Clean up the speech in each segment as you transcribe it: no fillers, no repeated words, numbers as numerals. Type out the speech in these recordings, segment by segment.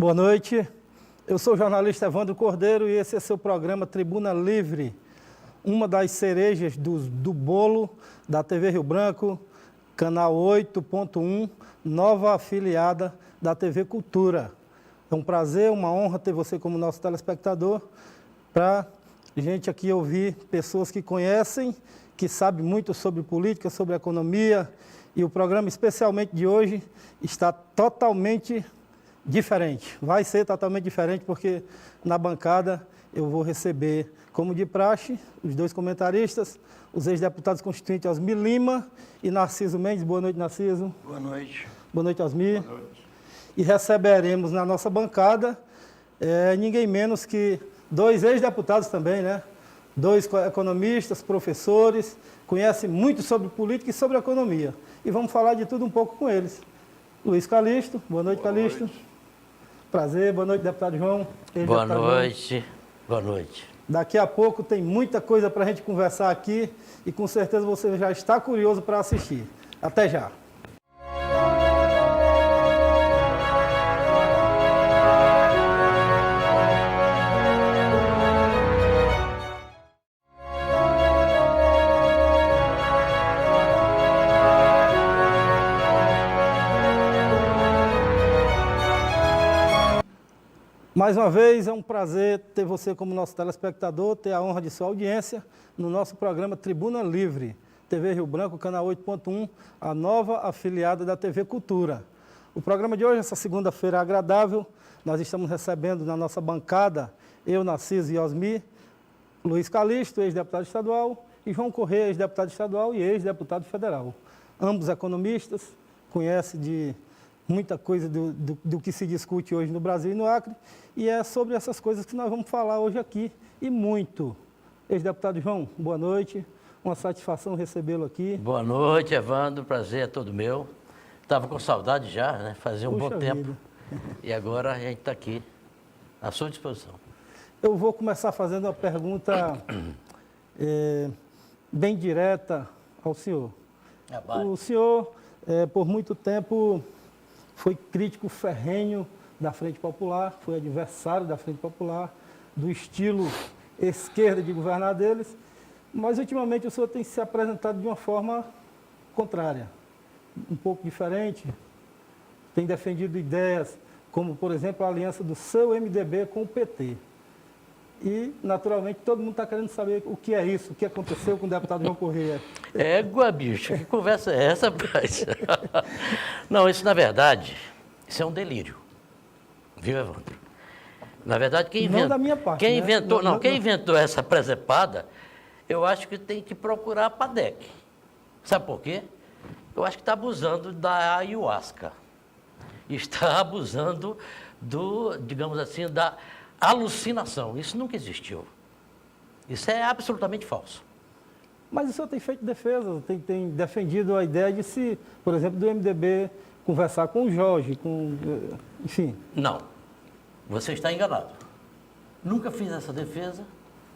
Boa noite, eu sou o jornalista Evandro Cordeiro e esse é seu programa Tribuna Livre, uma das cerejas do bolo da TV Rio Branco, canal 8.1, nova afiliada da TV Cultura. É um prazer, uma honra ter você como nosso telespectador, para a gente aqui ouvir pessoas que conhecem, que sabem muito sobre política, sobre economia, e o programa especialmente de hoje está totalmente diferente. Vai ser totalmente diferente porque na bancada eu vou receber, como de praxe, os dois comentaristas, os ex-deputados constituintes Osmir Lima e Narciso Mendes. Boa noite, Narciso. Boa noite. Boa noite, Osmir. Boa noite. E receberemos na nossa bancada ninguém menos que dois ex-deputados também, né? Dois economistas, professores, conhecem muito sobre política e sobre economia. E vamos falar de tudo um pouco com eles. Luiz Calixto. Boa noite, Calixto. Noite. Prazer. Boa noite, deputado João. Boa noite. Boa noite. Daqui a pouco tem muita coisa para a gente conversar aqui e com certeza você já está curioso para assistir. Até já. Mais uma vez, é um prazer ter você como nosso telespectador, ter a honra de sua audiência no nosso programa Tribuna Livre, TV Rio Branco, canal 8.1, a nova afiliada da TV Cultura. O programa de hoje, essa segunda-feira agradável, nós estamos recebendo na nossa bancada, eu, Narciso e Osmir, Luiz Calixto, ex-deputado estadual, e João Correia, ex-deputado estadual e ex-deputado federal. Ambos economistas, conhecem de muita coisa do que se discute hoje no Brasil e no Acre, e é sobre essas coisas que nós vamos falar hoje aqui, e muito. Ex-deputado João, boa noite, uma satisfação recebê-lo aqui. Boa noite, Evandro, prazer é todo meu. Estava com saudade já, né? Fazia um bom tempo. E agora a gente está aqui, à sua disposição. Eu vou começar fazendo uma pergunta bem direta ao senhor. O senhor, por muito tempo, foi crítico ferrenho da Frente Popular, foi adversário da Frente Popular, do estilo esquerda de governar deles, mas ultimamente o senhor tem se apresentado de uma forma contrária, um pouco diferente, tem defendido ideias como, por exemplo, a aliança do seu MDB com o PT. E, naturalmente, todo mundo está querendo saber o que é isso, o que aconteceu com o deputado João Correia. Égua, bicho, que conversa é essa, rapaz? Não, isso, na verdade, isso é um delírio. Viu, Evandro? Na verdade, quem inventou... Não da minha parte, quem né? inventou, quem inventou essa presepada, eu acho que tem que procurar a PADEC. Sabe por quê? Eu acho que está abusando da ayahuasca. Está abusando digamos assim, da alucinação. Isso nunca existiu. Isso é absolutamente falso. Mas o senhor tem feito defesa, tem defendido a ideia de se, por exemplo, do MDB conversar com o Jorge, enfim. Não. Você está enganado. Nunca fiz essa defesa.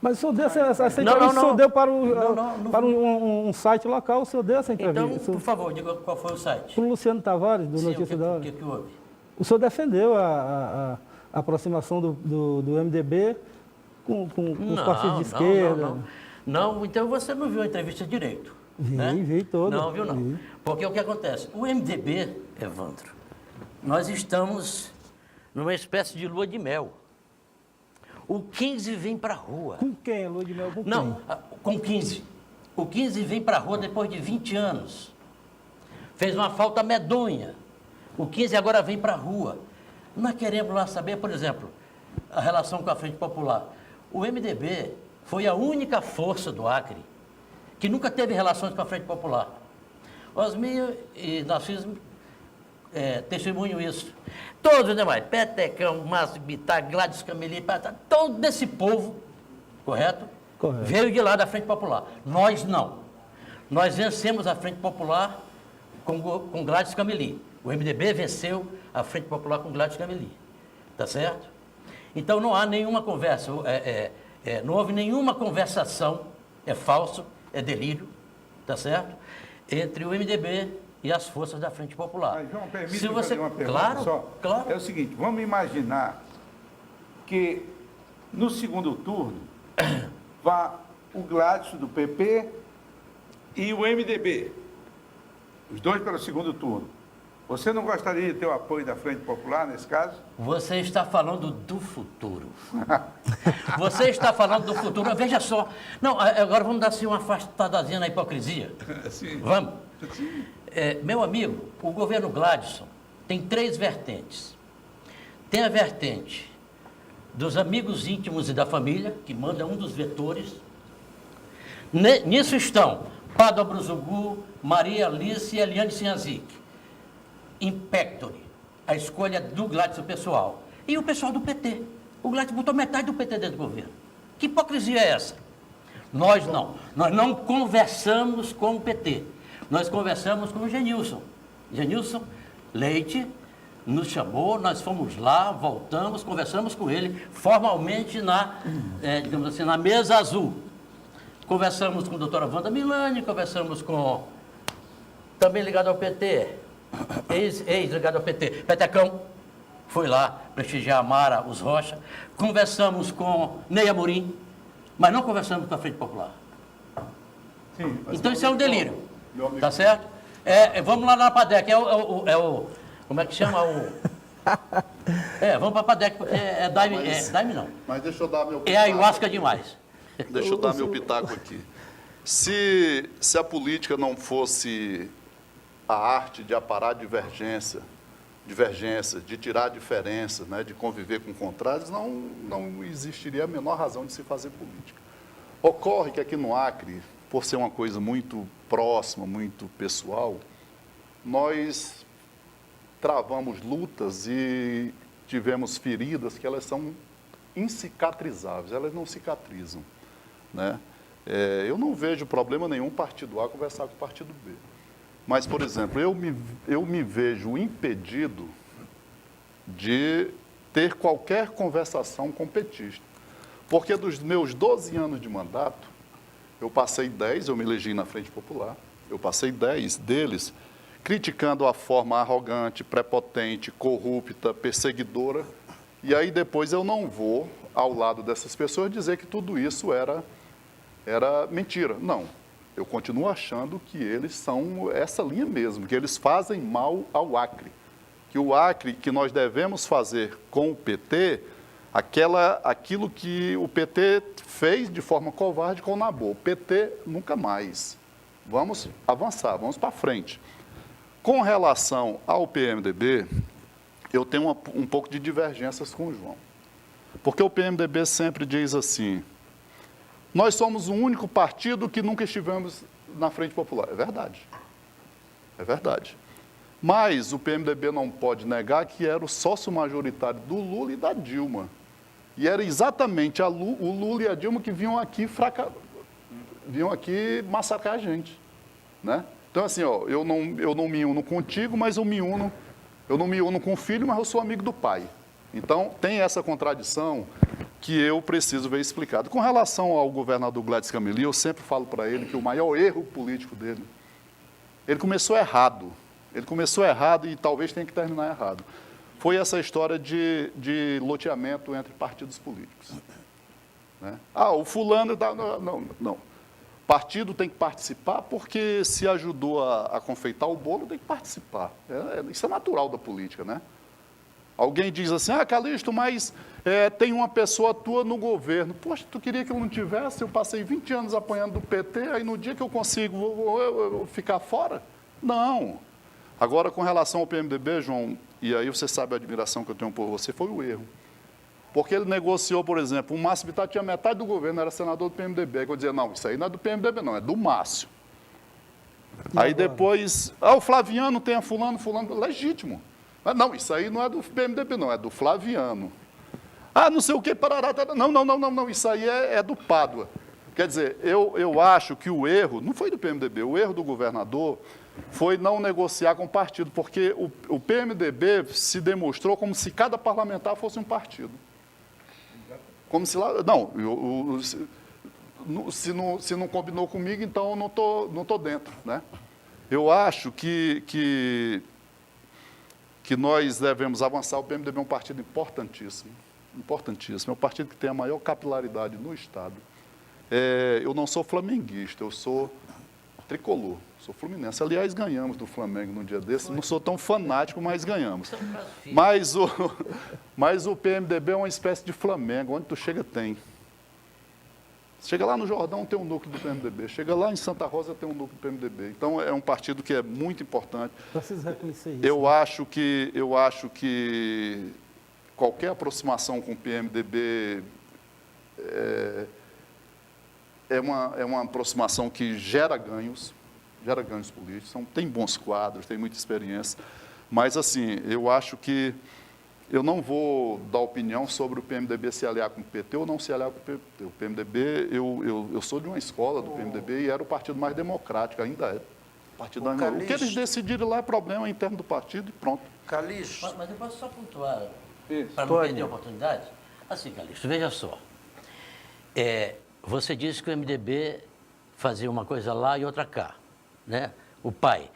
Mas o senhor deu essa entrevista, o senhor deu para um site local, o senhor deu essa entrevista. Então, por favor, diga qual foi o site. Para o Luciano Tavares, do Sim, Notícia da Hora. O que houve? O senhor defendeu a aproximação do MDB com os partidos de esquerda. Não, então você não viu a entrevista direito. Vi toda. Não, viu não. Vi. Porque o que acontece? O MDB, Evandro, nós estamos numa espécie de lua de mel. O 15 vem para a rua. Com quem, lua de mel? Com não, quem? Com 15. O 15 vem para a rua depois de 20 anos. Fez uma falta medonha. O 15 agora vem para a rua. Nós queremos lá saber, por exemplo, a relação com a Frente Popular. O MDB foi a única força do Acre que nunca teve relações com a Frente Popular. Osmir e Narciso testemunham isso. Todos os demais, Petecão, Márcio Bittar, Gladys Cameli, todo esse povo, correto? Correto. Veio de lá da Frente Popular. Nós não. Nós vencemos a Frente Popular com Gladys Cameli. O MDB venceu a Frente Popular com Gladys Cameli. Tá certo? Então não há nenhuma conversa, não houve nenhuma conversação, é falso, é delírio, tá certo? Entre o MDB e as forças da Frente Popular. Mas, João, permite Se você... fazer uma pergunta claro, só? Claro. É o seguinte, vamos imaginar que no segundo turno vá o Gladson do PP e o MDB, os dois para o segundo turno. Você não gostaria de ter o apoio da Frente Popular nesse caso? Você está falando do futuro. Você está falando do futuro. Veja só. Não, agora vamos dar assim uma afastadazinha na hipocrisia. Sim. Vamos? Sim. Meu amigo, o governo Gladson tem 3 vertentes. Tem a vertente dos amigos íntimos e da família, que manda um dos vetores. Nisso estão Pádua Bruzugu, Maria Alice e Eliane Sinhazic. Impectore, a escolha do Gladson pessoal. E o pessoal do PT. O Gladson botou metade do PT dentro do governo. Que hipocrisia é essa? Nós não conversamos com o PT. Nós conversamos com o Genilson. Genilson Leite nos chamou, nós fomos lá, voltamos, conversamos com ele formalmente digamos assim, na mesa azul. Conversamos com a doutora Wanda Milani, conversamos com, também ligado ao PT, ex-ligado ao PT, Petecão, foi lá prestigiar a Mara, os Rocha. Conversamos com Ney Amorim, mas não conversamos com a Frente Popular. Sim. Então isso é um delírio, tá certo? Vamos lá na PADEC, como é que chama vamos para a PADEC, porque daime não. Mas deixa eu dar meu pitaco. É ayahuasca demais. Deixa eu dar meu pitaco aqui. Se a política não fosse a arte de aparar divergências, de tirar diferenças, né, de conviver com contrários, não existiria a menor razão de se fazer política. Ocorre que aqui no Acre, por ser uma coisa muito próxima, muito pessoal, nós travamos lutas e tivemos feridas que elas são incicatrizáveis, elas não cicatrizam, né? Eu não vejo problema nenhum partido A conversar com o partido B. Mas, por exemplo, eu me vejo impedido de ter qualquer conversação com petista. Porque dos meus 12 anos de mandato, eu passei 10, eu me elegi na Frente Popular, eu passei 10 deles criticando a forma arrogante, prepotente, corrupta, perseguidora. E aí depois eu não vou, ao lado dessas pessoas, dizer que tudo isso era mentira. Não. Eu continuo achando que eles são essa linha mesmo, que eles fazem mal ao Acre. Que o Acre, que nós devemos fazer com o PT, aquilo que o PT fez de forma covarde com o Nabor. O PT nunca mais. Vamos avançar, vamos para frente. Com relação ao PMDB, eu tenho um pouco de divergências com o João. Porque o PMDB sempre diz assim: nós somos o único partido que nunca estivemos na Frente Popular. É verdade. É verdade. Mas o PMDB não pode negar que era o sócio majoritário do Lula e da Dilma. E era exatamente o Lula e a Dilma que vinham aqui massacrar a gente, né? Então, assim, eu não me uno contigo, mas eu não me uno com o filho, mas eu sou amigo do pai. Então, tem essa contradição que eu preciso ver explicado. Com relação ao governador Gladys Cameli, eu sempre falo para ele que o maior erro político dele, ele começou errado. Ele começou errado e talvez tenha que terminar errado. Foi essa história de loteamento entre partidos políticos, né? O fulano... Não. Partido tem que participar porque se ajudou a confeitar o bolo, tem que participar. Isso é natural da política, né? Alguém diz assim: Calixto, mas tem uma pessoa tua no governo. Poxa, tu queria que eu não tivesse? Eu passei 20 anos apanhando do PT, aí no dia que eu consigo, vou ficar fora? Não. Agora, com relação ao PMDB, João, e aí você sabe a admiração que eu tenho por você, foi o erro. Porque ele negociou, por exemplo, o Márcio Bittar tinha metade do governo, era senador do PMDB. Aí eu dizia: não, isso aí não é do PMDB, não, é do Márcio. Aí depois, o Flaviano tem a fulano, legítimo. Mas não, isso aí não é do PMDB, não, é do Flaviano. Não sei o que, parará, não, isso aí é do Pádua. Quer dizer, eu acho que o erro, não foi do PMDB, o erro do governador foi não negociar com o partido, porque o PMDB se demonstrou como se cada parlamentar fosse um partido. Como se lá... Se não combinou comigo, então eu não tô dentro, né? Eu acho que nós devemos avançar. O PMDB é um partido importantíssimo, importantíssimo. É um partido que tem a maior capilaridade no Estado. Eu não sou flamenguista, eu sou tricolor, sou fluminense. Aliás, ganhamos do Flamengo num dia desse. Não sou tão fanático, mas ganhamos. Mas o PMDB é uma espécie de Flamengo, onde tu chega tem. Chega lá no Jordão, tem um núcleo do PMDB. Chega lá em Santa Rosa, tem um núcleo do PMDB. Então, é um partido que é muito importante. Precisa reconhecer isso. Eu acho que qualquer aproximação com o PMDB é uma aproximação que gera ganhos políticos. Tem bons quadros, tem muita experiência. Mas, assim, eu acho que eu não vou dar opinião sobre o PMDB se aliar com o PT ou não se aliar com o PT. O PMDB, eu sou de uma escola do PMDB e era o partido mais democrático, ainda é. O que eles decidirem lá é problema interno do partido e pronto. Calixto. Mas eu posso só pontuar, Isso. para não perder a oportunidade? Assim, Calixto, veja só. Você disse que o MDB fazia uma coisa lá e outra cá, né? O pai.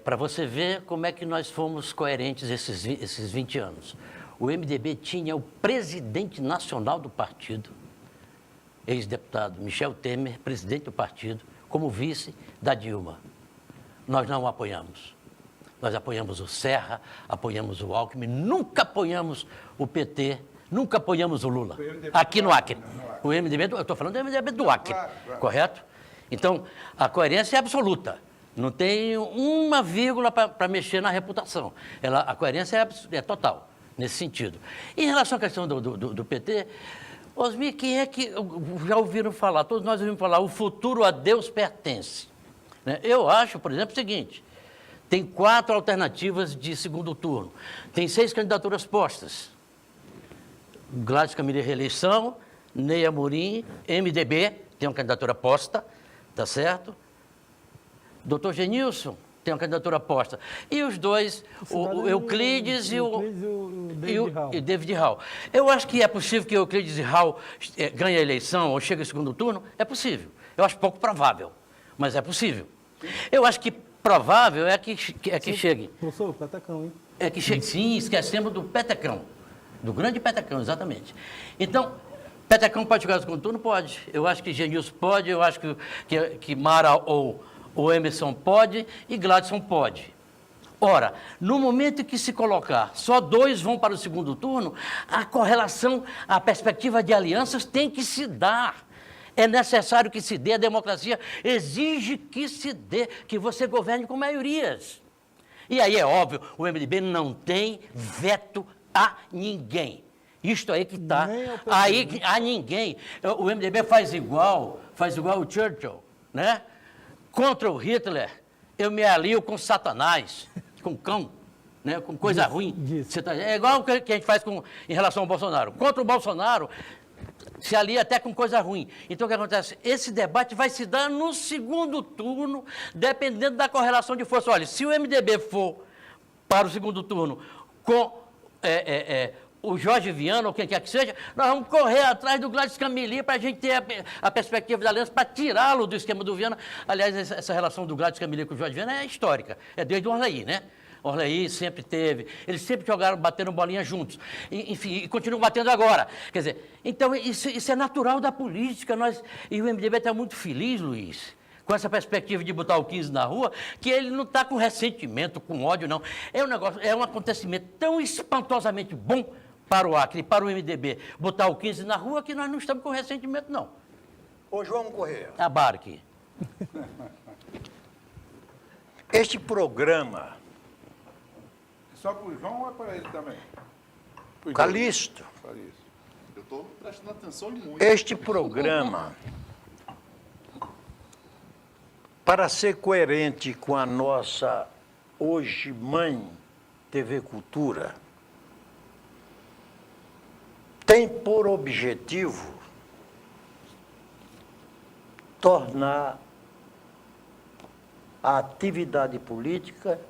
Para você ver como é que nós fomos coerentes esses 20 anos. O MDB tinha o presidente nacional do partido, ex-deputado Michel Temer, presidente do partido, como vice da Dilma. Nós não o apoiamos. Nós apoiamos o Serra, apoiamos o Alckmin, nunca apoiamos o PT, nunca apoiamos o Lula. Aqui no Acre. O MDB, eu estou falando do MDB do Acre, correto? Então, a coerência é absoluta. Não tem uma vírgula para mexer na reputação. A coerência é total, nesse sentido. Em relação à questão do PT, Osmir, quem é que já ouviram falar, todos nós ouvimos falar, o futuro a Deus pertence. Né? Eu acho, por exemplo, o seguinte, tem 4 alternativas de segundo turno, tem 6 candidaturas postas. Gladys Camille reeleição, Ney Amorim, MDB, tem uma candidatura posta, tá certo? Doutor Genilson tem uma candidatura posta. E os dois, o Euclides e o David Hall. Eu acho que é possível que o Euclides e Hall ganhem a eleição ou cheguem ao segundo turno. É possível. Eu acho pouco provável, mas é possível. Eu acho que provável é que cheguem. Professor, o Petecão, hein? Sim, esquecemos do Petecão. Do grande Petecão, exatamente. Então, Petecão pode chegar ao segundo turno? Pode. Eu acho que Genilson pode, eu acho que Mara ou o Emerson pode e Gladson pode. Ora, no momento que se colocar, só 2 vão para o segundo turno, a correlação, a perspectiva de alianças tem que se dar. É necessário que se dê, a democracia exige que se dê, que você governe com maiorias. E aí é óbvio, o MDB não tem veto a ninguém. Isto aí que está. Aí a ninguém. O MDB faz igual o Churchill, né? Contra o Hitler, eu me alio com Satanás, com cão, né? Com coisa ruim. É igual o que a gente faz em relação ao Bolsonaro. Contra o Bolsonaro, se alia até com coisa ruim. Então, o que acontece? Esse debate vai se dar no segundo turno, dependendo da correlação de força. Olha, se o MDB for para o segundo turno com o Jorge Viana, ou quem quer que seja, nós vamos correr atrás do Gladys Camille para a gente ter a perspectiva da aliança, para tirá-lo do esquema do Viana. Aliás, essa relação do Gladys Camille com o Jorge Viana é histórica, é desde o Orlaí, né? Orlaí sempre teve, eles sempre jogaram, bateram bolinha juntos, enfim, e continuam batendo agora. Quer dizer, então isso é natural da política, e o MDB está muito feliz, Luiz, com essa perspectiva de botar o 15 na rua, que ele não está com ressentimento, com ódio, não. É um acontecimento tão espantosamente bom para o Acre e para o MDB botar o 15 na rua que nós não estamos com ressentimento, não. Ô, João Correia. Abarque. Este programa... Só para o João ou é para ele também? Calixto. Eu estou prestando atenção muito. Este programa, para ser coerente com a nossa hoje mãe TV Cultura, tem por objetivo tornar a atividade política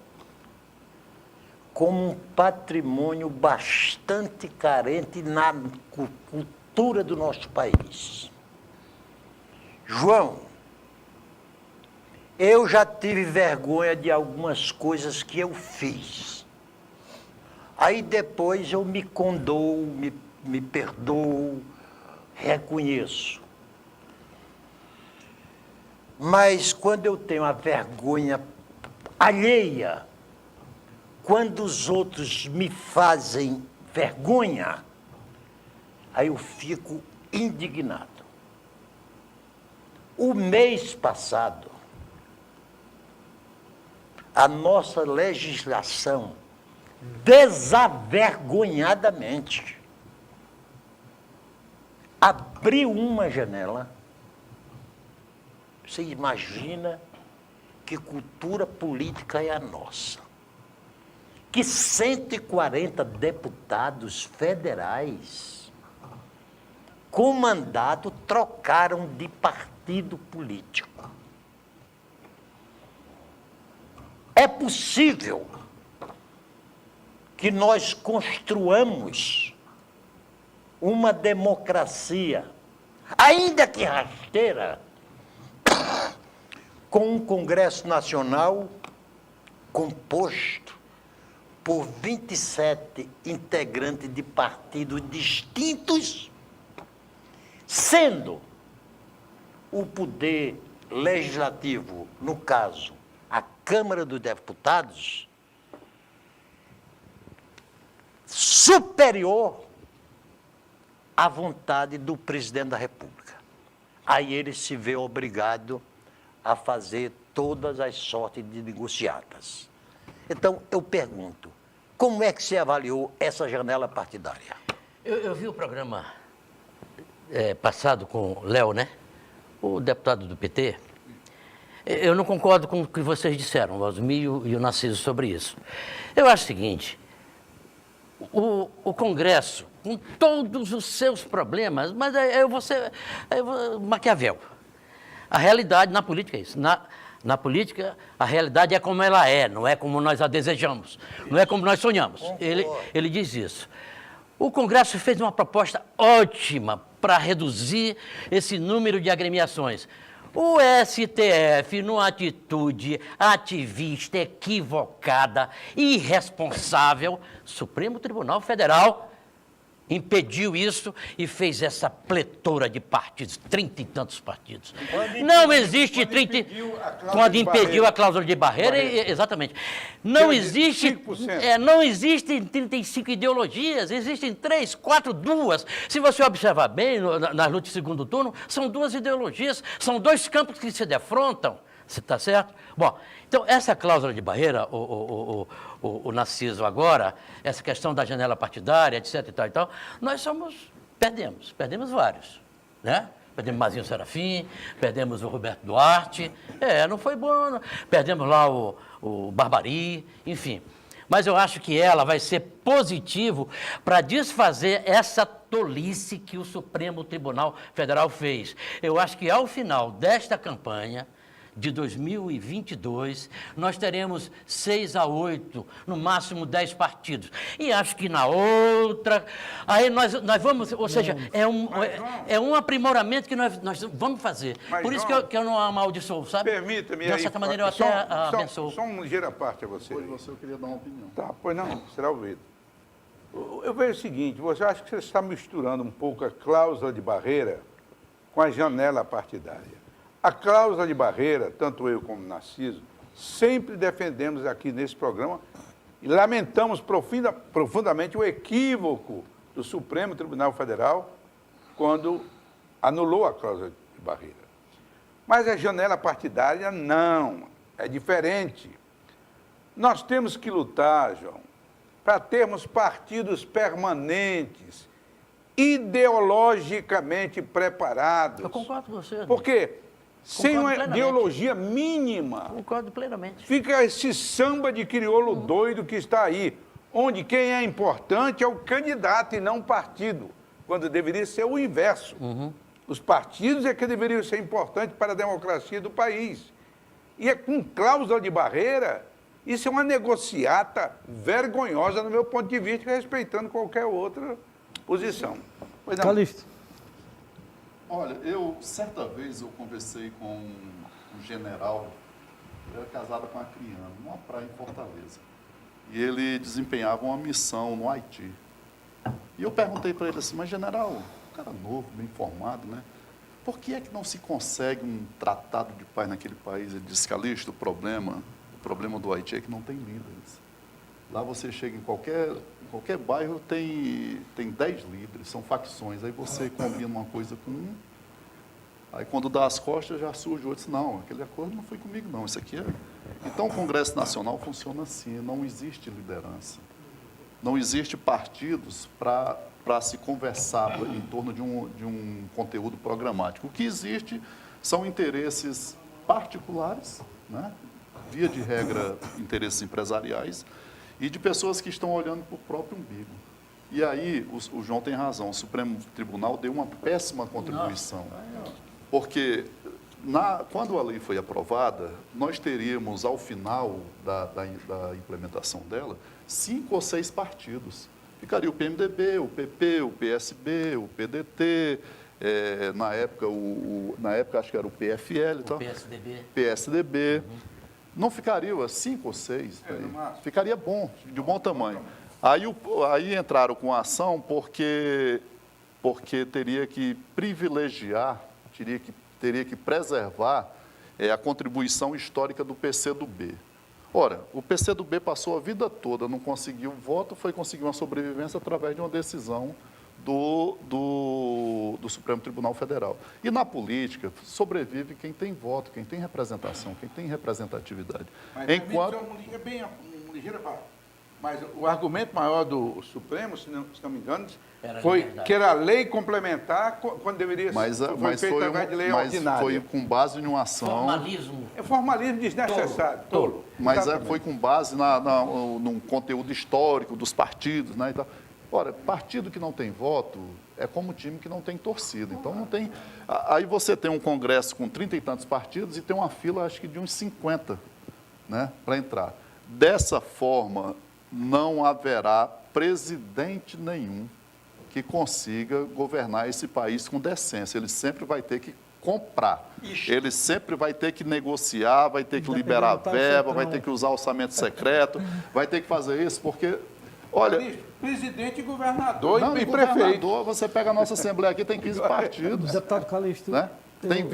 como um patrimônio bastante carente na cultura do nosso país. João, Eu já tive vergonha de algumas coisas que eu fiz. Aí depois eu me condoo, me perdoo, reconheço. Mas quando eu tenho a vergonha alheia, quando os outros me fazem vergonha, aí eu fico indignado. O mês passado, a nossa legislação, desavergonhadamente, abriu uma janela. Você imagina que cultura política é a nossa? Que 140 deputados federais com mandato trocaram de partido político. É possível que nós construamos uma democracia, ainda que rasteira, com um Congresso Nacional composto por 27 integrantes de partidos distintos, sendo o poder legislativo, no caso, a Câmara dos Deputados, superior à vontade do presidente da República. Aí ele se vê obrigado a fazer todas as sortes de negociatas. Então, eu pergunto, como é que você avaliou essa janela partidária? Eu vi o programa passado com o Léo, né? O deputado do PT. Eu não concordo com o que vocês disseram, o Osmir e o Narciso, sobre isso. Eu acho o seguinte, o Congresso, com todos os seus problemas, mas eu vou Maquiavel. A realidade na política é isso. Na política, a realidade é como ela é, não é como nós a desejamos, não é como nós sonhamos. Ele diz isso. O Congresso fez uma proposta ótima para reduzir esse número de agremiações. O STF, numa atitude ativista, equivocada, irresponsável, Supremo Tribunal Federal impediu isso e fez essa pletora de partidos, 30 e tantos partidos. Não existe 30... Quando impediu a cláusula de barreira, exatamente. Não existe 35 ideologias, existem 3, 4, 2. Se você observar bem, nas lutas de segundo turno, são 2 ideologias, são 2 campos que se defrontam. Você está certo? Bom, então essa cláusula de barreira, o Narciso agora, essa questão da janela partidária, etc. e tal, nós perdemos vários, né? Perdemos Mazinho Serafim, perdemos o Roberto Duarte, não foi bom, perdemos lá o Barbari, enfim. Mas eu acho que ela vai ser positivo para desfazer essa tolice que o Supremo Tribunal Federal fez. Eu acho que ao final desta campanha de 2022, nós teremos 6 a 8, no máximo 10 partidos. E acho que na outra, aí nós vamos, ou seja, é um aprimoramento que nós vamos fazer. Mas, por isso que eu não amaldiçoo, sabe? Permita-me de uma certa maneira eu até abençoo. Só um ligeiro à parte a você. Pois você, eu queria dar uma opinião. Tá, pois não, será ouvido. Eu vejo o seguinte, você acha que você está misturando um pouco a cláusula de barreira com a janela partidária. A cláusula de barreira, tanto eu como o Narciso, sempre defendemos aqui nesse programa e lamentamos profundamente o equívoco do Supremo Tribunal Federal quando anulou a cláusula de barreira. Mas a janela partidária não, é diferente. Nós temos que lutar, João, para termos partidos permanentes, ideologicamente preparados. Eu concordo com você. Porque sem uma plenamente. ideologia mínima, Concordo plenamente. fica esse samba de crioulo doido que está aí, onde quem é importante é o candidato e não o partido, quando deveria ser o inverso. Os partidos é que deveriam ser importantes para a democracia do país. E é com cláusula de barreira, isso é uma negociata vergonhosa no meu ponto de vista, respeitando qualquer outra posição. Pois não. Calixto. Olha, certa vez eu conversei com um general Ele era casado com uma criança, numa praia em Fortaleza. E ele desempenhava uma missão no Haiti. E eu perguntei para ele assim, mas general, um cara novo, bem formado, né? Por que é que não se consegue um tratado de paz naquele país? Ele disse, Calixto, o problema do Haiti é que não tem líderes. Lá você chega em qualquer bairro, tem 10 líderes, são facções. Aí você combina uma coisa com um, aí quando dá as costas já surge outro. Não, aquele acordo não foi comigo não, isso aqui é... Então o Congresso Nacional funciona assim, não existe liderança. Não existe partidos para se conversar em torno de um conteúdo programático. O que existe são interesses particulares, né? Via de regra, interesses empresariais, e de pessoas que estão olhando para o próprio umbigo. E aí, o João tem razão, o Supremo Tribunal deu uma péssima contribuição. Porque, quando a lei foi aprovada, nós teríamos, ao final da implementação dela, 5 ou 6 partidos. Ficaria o PMDB, o PP, o PSB, o PDT, na época acho que era o PFL. O PSDB. PSDB. Não ficaria 5 ou 6, ficaria bom, de bom tamanho. Aí entraram com a ação porque teria que privilegiar, teria que preservar a contribuição histórica do PCdoB. Ora, o PCdoB passou a vida toda, não conseguiu voto, foi conseguir uma sobrevivência através de uma decisão do Supremo Tribunal Federal. E na política, sobrevive quem tem voto, quem tem representação, quem tem representatividade. Mas mas o argumento maior do Supremo, se não me engano, foi que era lei complementar quando deveria ser feita através de lei ordinária. Foi com base em uma ação... Formalismo. É formalismo desnecessário. Tolo. Mas foi com base num conteúdo histórico dos partidos, né, e tal. Ora, partido que não tem voto é como time que não tem torcida. Então não tem... Aí você tem um congresso com 30 e tantos partidos e tem uma fila, acho que de uns 50, né, para entrar. Dessa forma, não haverá presidente nenhum que consiga governar esse país com decência. Ele sempre vai ter que comprar. Ele sempre vai ter que negociar, vai ter que liberar verba, vai ter que usar orçamento secreto, vai ter que fazer isso, porque... Olha, presidente e governador não, e prefeito. Você pega a nossa Assembleia aqui, tem 15 partidos. Deputado Calixto. Né? Tem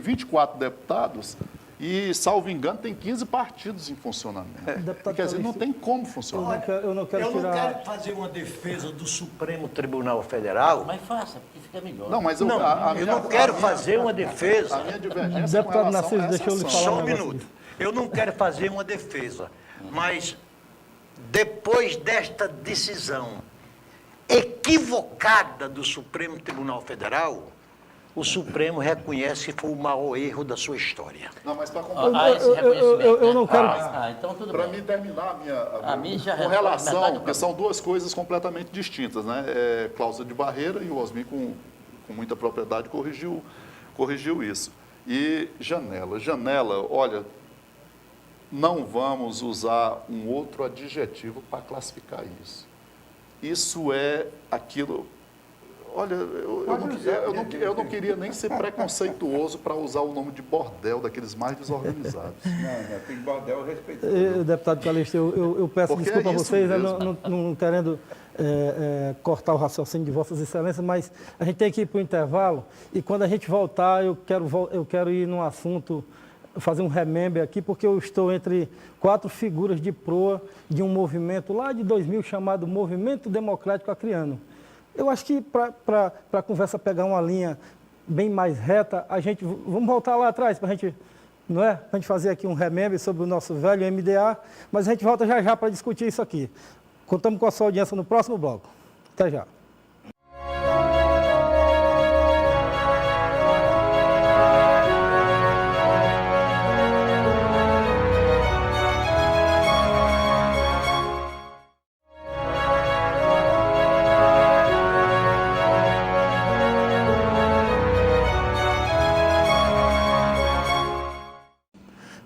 24 deputados e, salvo engano, tem 15 partidos em funcionamento. Quer dizer, não tem como funcionar. Eu não quero fazer uma defesa do Supremo Tribunal Federal. Mas faça, porque fica melhor. Não, mas eu não quero fazer uma defesa. A minha divergência com Deputado relação a Narciso, essa deixa eu lhe ação. falar Só um minuto. Eu não quero fazer uma defesa, mas depois desta decisão equivocada do Supremo Tribunal Federal, o Supremo reconhece que foi o maior erro da sua história. Não, mas para Esse reconhecimento, eu não né? quero... Então tudo Para bem. mim terminar A minha já com responde metade relação, do porque são duas coisas completamente distintas, né? Cláusula de barreira, e o Osmir com muita propriedade corrigiu isso. E janela, olha, não vamos usar um outro adjetivo para classificar isso. Isso é aquilo... Olha, eu não queria nem ser preconceituoso para usar o nome de bordel daqueles mais desorganizados. Não, tem bordel respeitoso. Deputado Calixto, eu peço Porque desculpa a isso vocês, mesmo. não querendo cortar o raciocínio de Vossas Excelências, mas a gente tem que ir para o intervalo e quando a gente voltar, eu quero ir num assunto, fazer um remember aqui, porque eu estou entre 4 figuras de proa de um movimento lá de 2000 chamado Movimento Democrático Acreano. Eu acho que para a conversa pegar uma linha bem mais reta, vamos voltar lá atrás para a gente, não é? Para a gente fazer aqui um remember sobre o nosso velho MDA, mas a gente volta já para discutir isso aqui. Contamos com a sua audiência no próximo bloco. Até já.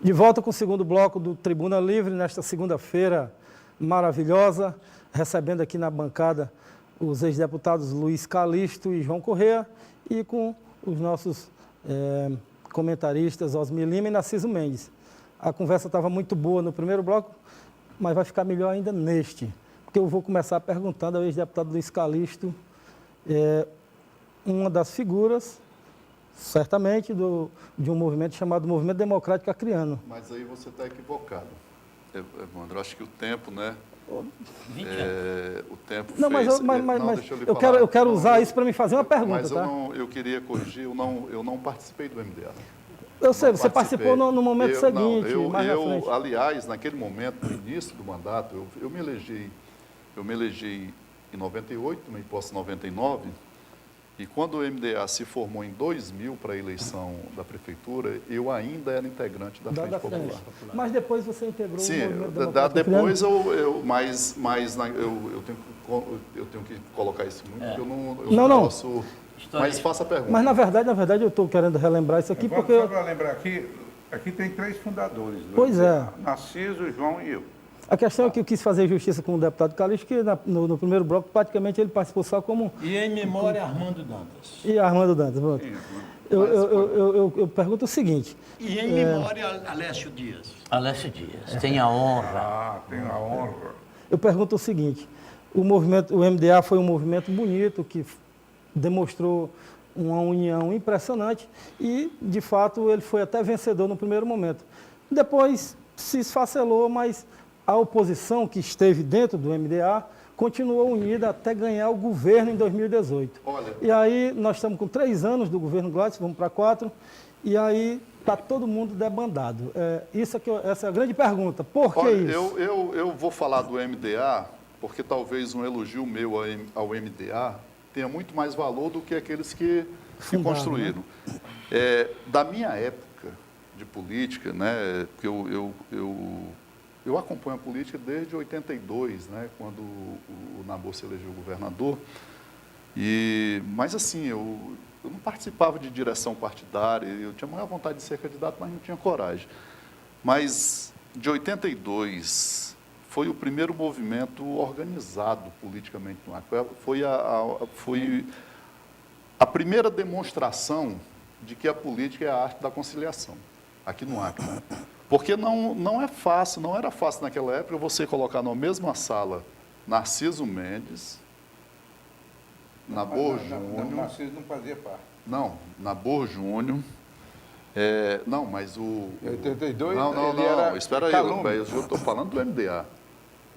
De volta com o segundo bloco do Tribuna Livre, nesta segunda-feira maravilhosa, recebendo aqui na bancada os ex-deputados Luiz Calixto e João Corrêa, e com os nossos comentaristas Osmir Lima e Narciso Mendes. A conversa estava muito boa no primeiro bloco, mas vai ficar melhor ainda neste, porque eu vou começar perguntando ao ex-deputado Luiz Calixto, uma das figuras, certamente, de um movimento chamado Movimento Democrático Acreano. Mas aí você está equivocado, Evandro. Eu acho que o tempo, né? 20 anos. O tempo Não, fez... mas deixa lhe eu falar. quero Não, usar isso para me fazer uma pergunta, mas tá? eu queria corrigir, eu não participei do MDA. Eu sei, Não você participei. participou no momento seguinte, mais à eu, frente. aliás, naquele momento, no início do mandato, eu me elegi em 98, tomei posse em 99, e quando o MDA se formou em 2000 para a eleição da prefeitura, eu ainda era integrante da Frente Popular. Mas depois você integrou Sim, o Movimento Democrático depois Acreano? eu tenho que colocar isso muito, porque eu Não. não posso... Mas faça a pergunta. Mas, na verdade, eu estou querendo relembrar isso aqui porque... Só para lembrar aqui tem 3 fundadores. Pois é. Narciso, João e eu. A questão é que eu quis fazer justiça com o deputado Calixto, que no primeiro bloco, praticamente, ele participou só como... E em memória, Armando Dantas. E Armando Dantas, pronto. Eu pergunto o seguinte... E em memória, Alessio Dias. Alessio Dias, tem a honra. Ah, tenho a honra. Eu pergunto o seguinte, o MDA foi um movimento bonito, que demonstrou uma união impressionante e, de fato, ele foi até vencedor no primeiro momento. Depois se esfacelou, mas a oposição que esteve dentro do MDA continuou unida até ganhar o governo em 2018. Olha. E aí nós estamos com 3 anos do governo Gladys, vamos para 4, e aí está todo mundo debandado. Essa é a grande pergunta. Por que Olha, isso? eu vou falar do MDA, porque talvez um elogio meu ao MDA tenha muito mais valor do que aqueles que Fundaram, construíram. Da minha época de política, né, porque eu acompanho a política desde 82, né, quando o Nabor se elegeu governador, mas assim, eu não participava de direção partidária, eu tinha maior vontade de ser candidato, mas não tinha coragem. Mas de 82... foi o primeiro movimento organizado politicamente no Acre. Foi a primeira demonstração de que a política é a arte da conciliação, aqui no Acre. Porque não é fácil, não era fácil naquela época você colocar na mesma sala Narciso Mendes, Nabor Júnior... Narciso não fazia parte. Não, Nabor Júnior... não, mas o... 82, Não, era espera aí, eu estou falando do MDA.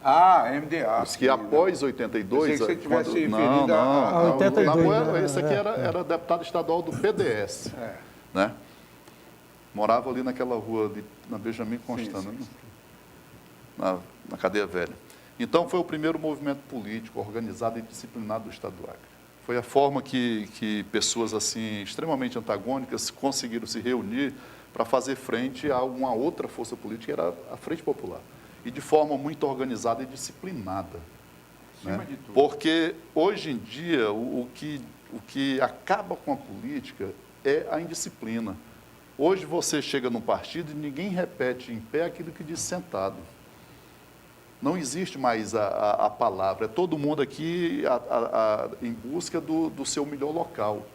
Ah, MDA. Os que após 82... Pensei que você tivesse referido a 82, esse aqui era deputado estadual do PDS. Né? Morava ali naquela rua, ali, na Benjamin Constant, sim. Na Cadeia Velha. Então, foi o primeiro movimento político organizado e disciplinado do Estado do Acre. Foi a forma que pessoas assim extremamente antagônicas conseguiram se reunir para fazer frente a uma outra força política, que era a Frente Popular. E de forma muito organizada e disciplinada. Acima Né? de tudo. Porque, hoje em dia, o que acaba com a política é a indisciplina. Hoje você chega num partido e ninguém repete em pé aquilo que diz sentado. Não existe mais a palavra. É todo mundo aqui em busca do seu melhor local.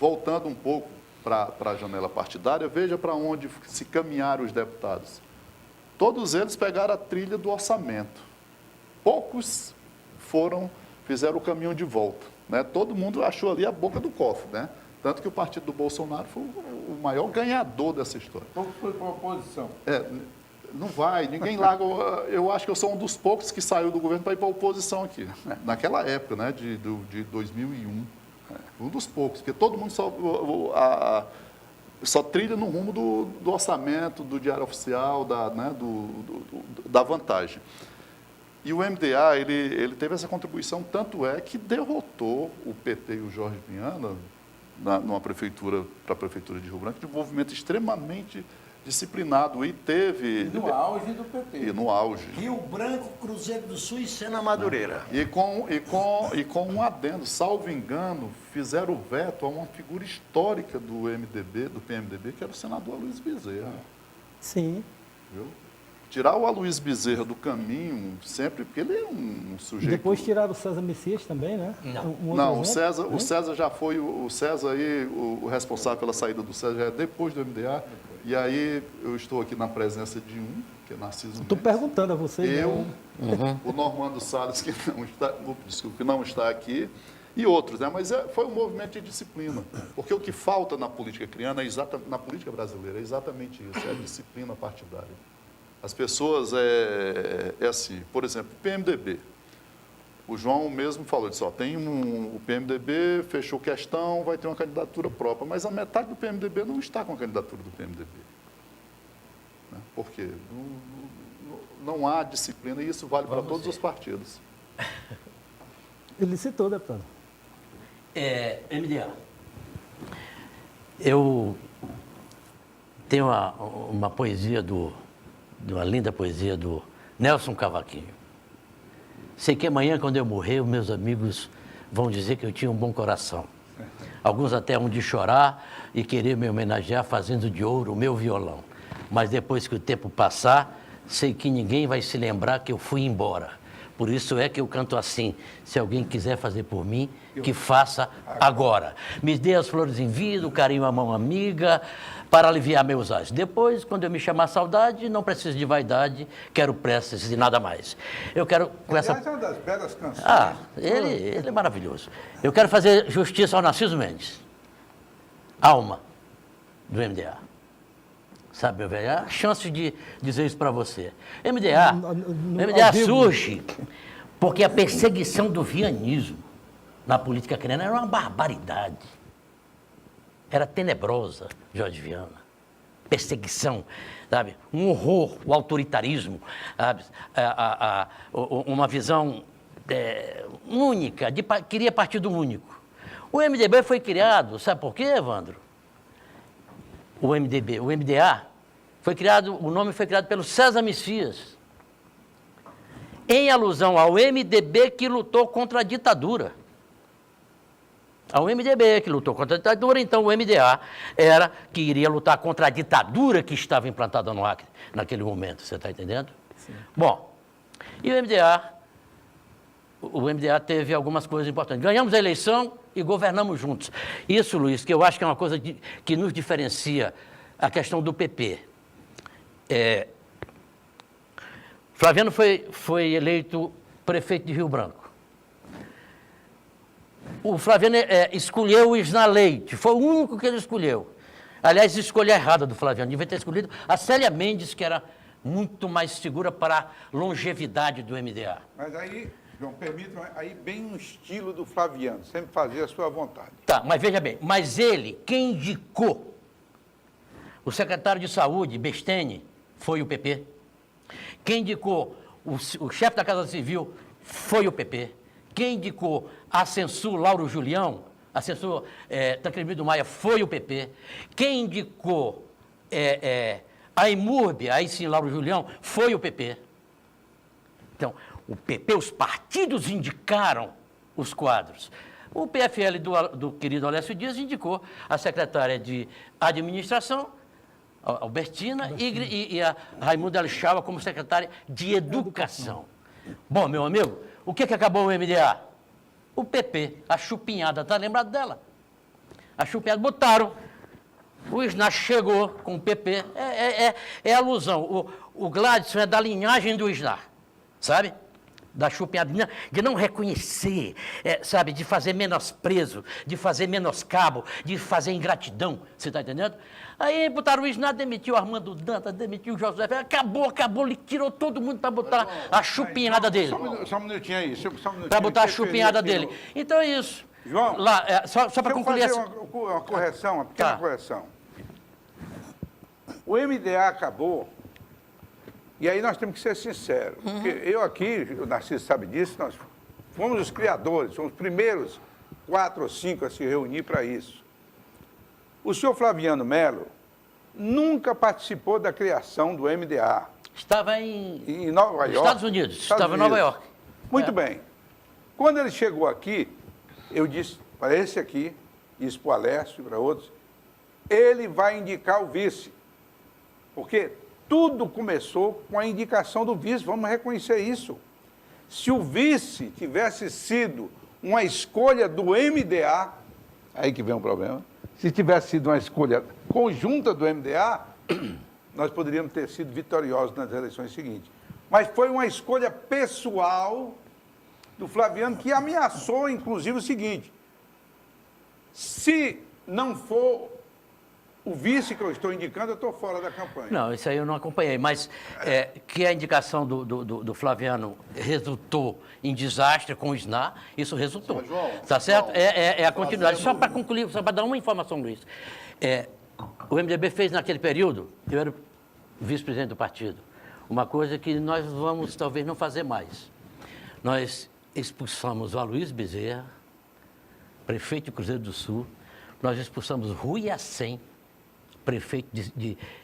Voltando um pouco para a janela partidária, veja para onde se caminharam os deputados. Todos eles pegaram a trilha do orçamento. Poucos fizeram o caminho de volta. Né? Todo mundo achou ali a boca do cofre. Né? Tanto que o partido do Bolsonaro foi o maior ganhador dessa história. Pouco foi para a oposição. Não vai, ninguém larga. Eu acho que eu sou um dos poucos que saiu do governo para ir para a oposição aqui. Naquela época, né, de 2001. Um dos poucos, porque todo mundo só trilha no rumo do orçamento, do diário oficial, da vantagem. E o MDA, ele teve essa contribuição, tanto é que derrotou o PT e o Jorge Viana numa prefeitura, para a prefeitura de Rio Branco, de um movimento extremamente disciplinado e teve... E no auge do PT. E no auge. Rio Branco, Cruzeiro do Sul e Sena Madureira. E com um adendo, salvo engano, fizeram o veto a uma figura histórica do PMDB, que era o senador Luiz Bezerra. Sim. Viu? Tirar o Aloysio Bezerra do caminho, sempre, porque ele é um E sujeito... depois tiraram o César Messias também, né? Não. Um outro Não, exemplo, o César já foi, o César aí, o responsável pela saída do César já é depois do MDA, e aí eu estou aqui na presença de um, que é Narciso Estou Mendes. perguntando a vocês. Eu, né? o Normando Salles, que não está aqui, e outros, né? Mas foi um movimento de disciplina, porque o que falta na política criana, na política brasileira, é exatamente isso, é a disciplina partidária. As pessoas, assim, por exemplo, o PMDB. O João mesmo falou disso, o PMDB fechou questão, vai ter uma candidatura própria, mas a metade do PMDB não está com a candidatura do PMDB. Né? Por quê? Não há disciplina e isso vale para todos os partidos. Ele citou, deputado. MDA. Eu tenho uma poesia uma linda poesia do Nelson Cavaquinho. Sei que amanhã, quando eu morrer, os meus amigos vão dizer que eu tinha um bom coração. Alguns até hão de chorar e querer me homenagear fazendo de ouro o meu violão. Mas depois que o tempo passar, sei que ninguém vai se lembrar que eu fui embora. Por isso é que eu canto assim: se alguém quiser fazer por mim, que faça agora. Me dê as flores em vida, o carinho, a mão amiga, para aliviar meus ais. Depois, quando eu me chamar saudade, não preciso de vaidade, quero preces e nada mais. Eu quero com essa... Aliás, é uma das belas canções. Ele é maravilhoso. Eu quero fazer justiça ao Narciso Mendes, alma do MDA. Sabe, meu velho? A chance de dizer isso para você. MDA surge porque a perseguição do vianismo na política criana era uma barbaridade. Era tenebrosa, Jorge Viana. Perseguição, sabe? Um horror, o autoritarismo, sabe? Uma visão única, queria partido único. O MDB foi criado, sabe por quê, Evandro? O MDA, o nome foi criado pelo César Messias, em alusão ao MDB que lutou contra a ditadura. Ao MDB que lutou contra a ditadura, então o MDA era que iria lutar contra a ditadura que estava implantada no Acre naquele momento, você está entendendo? Sim. Bom, e o MDA teve algumas coisas importantes. Ganhamos a eleição e governamos juntos. Isso, Luiz, que eu acho que é uma coisa que nos diferencia a questão do PP. Flaviano foi eleito prefeito de Rio Branco. O Flaviano escolheu o Isna Leite, foi o único que ele escolheu. Aliás, escolha errada do Flaviano, devia ter escolhido a Célia Mendes, que era muito mais segura para a longevidade do MDA. Mas aí, João, permitam, aí bem no estilo do Flaviano, sempre fazer a sua vontade. Tá, mas veja bem, mas ele, quem indicou o secretário de Saúde, Bestene, foi o PP. Quem indicou o chefe da Casa Civil foi o PP. Quem indicou a Censur Lauro Julião, a Censur Tancredo Maia, foi o PP. Quem indicou a Imurbe, aí sim Lauro Julião, foi o PP. Então, o PP, os partidos indicaram os quadros. O PFL do querido Alessio Dias indicou a secretária de Administração, Albertina, e a Raimunda Alixava como secretária de Educação. Bom, meu amigo, o que acabou o MDA? O PP, a chupinhada, está lembrado dela? A chupinhada, botaram, o Isna chegou com o PP, é alusão, o Gladson é da linhagem do Isna, sabe? Da chupinhada, de não reconhecer, sabe, de fazer menosprezo, de fazer menoscabo, de fazer ingratidão, você está entendendo? Aí botaram o Isna, demitiu o Armando Dantas, demitiu o José, acabou, ele tirou todo mundo para botar a chupinhada dele. Só um minutinho aí. Para botar a chupinhada dele. Então é isso. João, só para concluir fazer uma correção, uma pequena correção. O MDA acabou, e aí nós temos que ser sinceros. Porque eu aqui, o Narciso sabe disso, nós fomos os criadores, fomos os primeiros 4 ou 5 a se reunir para isso. O senhor Flaviano Melo nunca participou da criação do MDA. Estava em Nova York. Estados Unidos. Estava em Nova York. Muito bem. Quando ele chegou aqui, eu disse para esse aqui, disse para o Alessio e para outros, ele vai indicar o vice. Porque tudo começou com a indicação do vice, vamos reconhecer isso. Se o vice tivesse sido uma escolha do MDA, aí que vem o problema, se tivesse sido uma escolha conjunta do MDA, nós poderíamos ter sido vitoriosos nas eleições seguintes. Mas foi uma escolha pessoal do Flaviano que ameaçou, inclusive, o seguinte: se não for o vice que eu estou indicando, eu estou fora da campanha. Não, isso aí eu não acompanhei, mas que a indicação do Flaviano resultou em desastre com o SNAR, isso resultou. Mas, João, tá certo? João, É a continuidade. Só para concluir, só para dar uma informação, Luiz. O MDB fez naquele período, eu era vice-presidente do partido, uma coisa que nós vamos talvez não fazer mais. Nós expulsamos o Aloysio Bezerra, prefeito de Cruzeiro do Sul, nós expulsamos Rui Acem, prefeito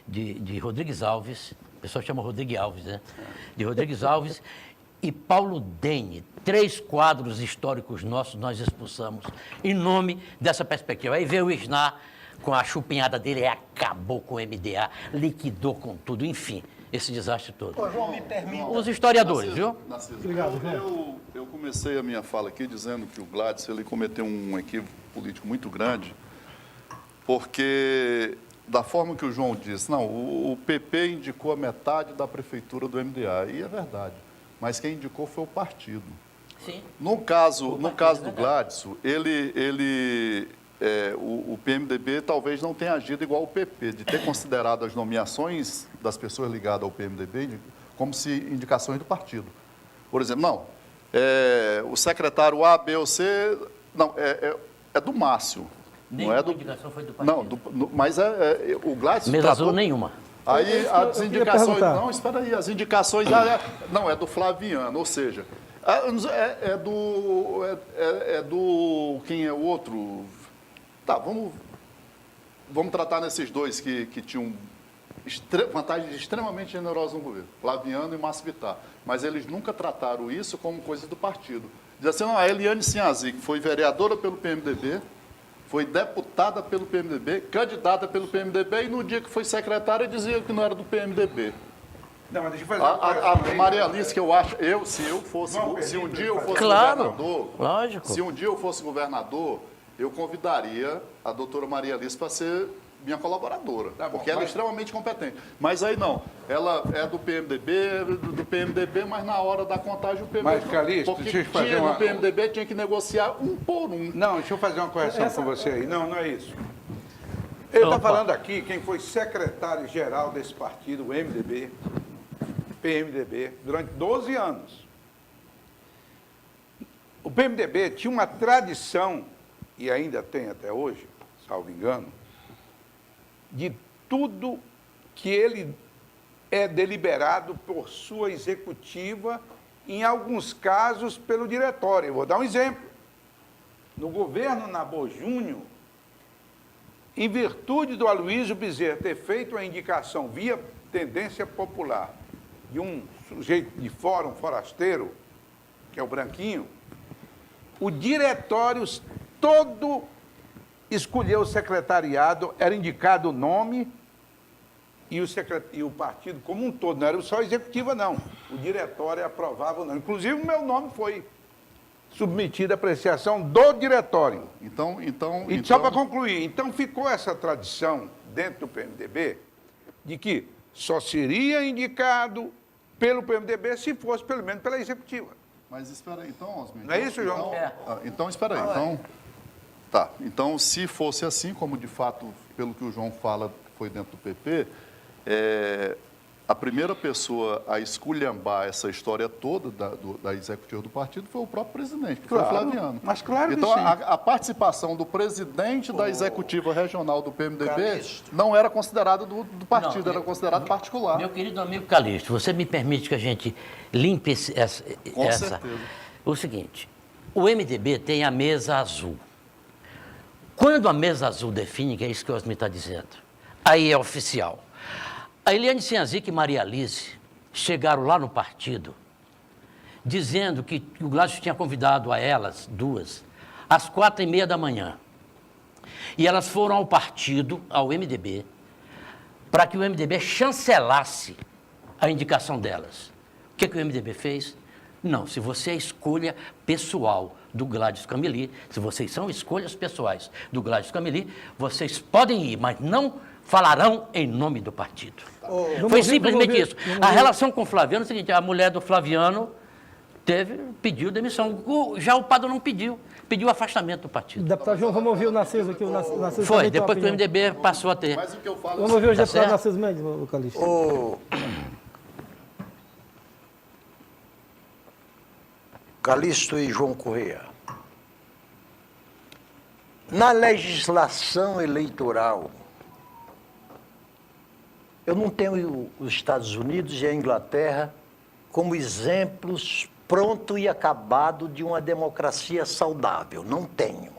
de Rodrigues Alves, o pessoal chama Rodrigues Alves, né? De Rodrigues Alves, e Paulo Dene, 3 quadros históricos nossos nós expulsamos, em nome dessa perspectiva. Aí veio o SNAR com a chupinhada dele e acabou com o MDA, liquidou com tudo, enfim, esse desastre todo. Ô, João, me permita. Os historiadores, viu? Narciso, Obrigado, João. eu comecei a minha fala aqui dizendo que o Gladys ele cometeu um equívoco político muito grande, porque da forma que o João disse, não, o PP indicou a metade da prefeitura do MDA, e é verdade, mas quem indicou foi o partido. Sim. No caso do verdade. Gladys, o PMDB talvez não tenha agido igual o PP, de ter considerado as nomeações das pessoas ligadas ao PMDB como se indicações do partido. Por exemplo, não, o secretário A, B ou C, não, é do Márcio. Não é do, indicação foi do partido. não, mas o Gladys... Mesa azul nenhuma. Aí as queria indicações... perguntar. Não, espera aí, as indicações... não, é do Flaviano, ou seja, é do... Quem é o outro? Tá, vamos tratar nesses dois que tinham vantagens extremamente generosas no governo, Flaviano e Márcio Vittar. Mas eles nunca trataram isso como coisa do partido. Diz assim, não, a Eliane Sinhazic foi vereadora pelo PMDB, foi deputada pelo PMDB, candidata pelo PMDB, e no dia que foi secretária dizia que não era do PMDB. Não, mas deixa eu fazer uma correção A aí. Maria Alice, que eu acho, se um dia eu fosse Claro, governador, lógico. se um dia eu fosse governador, eu convidaria a doutora Maria Alice para ser minha colaboradora, Tá bom, porque ela é mas- extremamente competente. Mas aí não, ela é do PMDB, mas na hora da contagem o PMDB... Mas, Calixto, porque deixa eu fazer tinha uma- no PMDB tinha que negociar um por um. Não, deixa eu fazer uma correção com você aí. Não, não é isso. Ele está Opa. falando aqui quem foi secretário-geral desse partido, o MDB, PMDB, durante 12 anos. O PMDB tinha uma tradição, e ainda tem até hoje, salvo engano, de tudo que ele é deliberado por sua executiva, em alguns casos pelo diretório. Eu vou dar um exemplo. No governo Nabor Júnior, em virtude do Aloysio Bezerra ter feito a indicação via tendência popular de um sujeito de fora, um forasteiro, que é o Branquinho, o diretório todo escolheu o secretariado, era indicado o nome e o partido como um todo, não era só a executiva, não. O diretório aprovava o nome. Inclusive, o meu nome foi submetido à apreciação do diretório. E só para concluir, então ficou essa tradição dentro do PMDB de que só seria indicado pelo PMDB se fosse pelo menos pela executiva. Mas espera aí, então, Osmar. Não é isso, João? Então, espera aí. Então, se fosse assim, como de fato, pelo que o João fala, foi dentro do PP, a primeira pessoa a esculhambar essa história toda da executiva do partido foi o próprio presidente, que Claro, foi o Flaviano. mas claro que então, sim. a participação do presidente da executiva regional do PMDB não era considerada do partido, Não, era considerada particular. Meu querido amigo Calixto, você me permite que a gente limpe essa... certeza. O seguinte, o MDB tem a mesa azul. Quando a mesa azul define, que é isso que o Osmar está dizendo, aí é oficial. A Eliane Sinhazic e Maria Alice chegaram lá no partido dizendo que o Gladys tinha convidado a elas duas às 4h30 da manhã. E elas foram ao partido, ao MDB, para que o MDB chancelasse a indicação delas. O que o MDB fez? Não, se você é escolha pessoal do Gladys Camili, se vocês são escolhas pessoais do Gladys Camili, vocês podem ir, mas não falarão em nome do partido. Foi simplesmente isso. A relação com o Flaviano é o seguinte, a mulher do Flaviano pediu demissão. Já o Padre não pediu afastamento do partido. Deputado João, vamos ouvir o Narciso aqui. O Narciso Foi, também tem uma depois que o opinião. MDB passou a ter. Mas o que eu falo Vamos ouvir o deputado certo? Narciso Mendes, o Calixto. Ô, Calixto e João Correia, na legislação eleitoral, eu não tenho os Estados Unidos e a Inglaterra como exemplos pronto e acabado de uma democracia saudável, não tenho.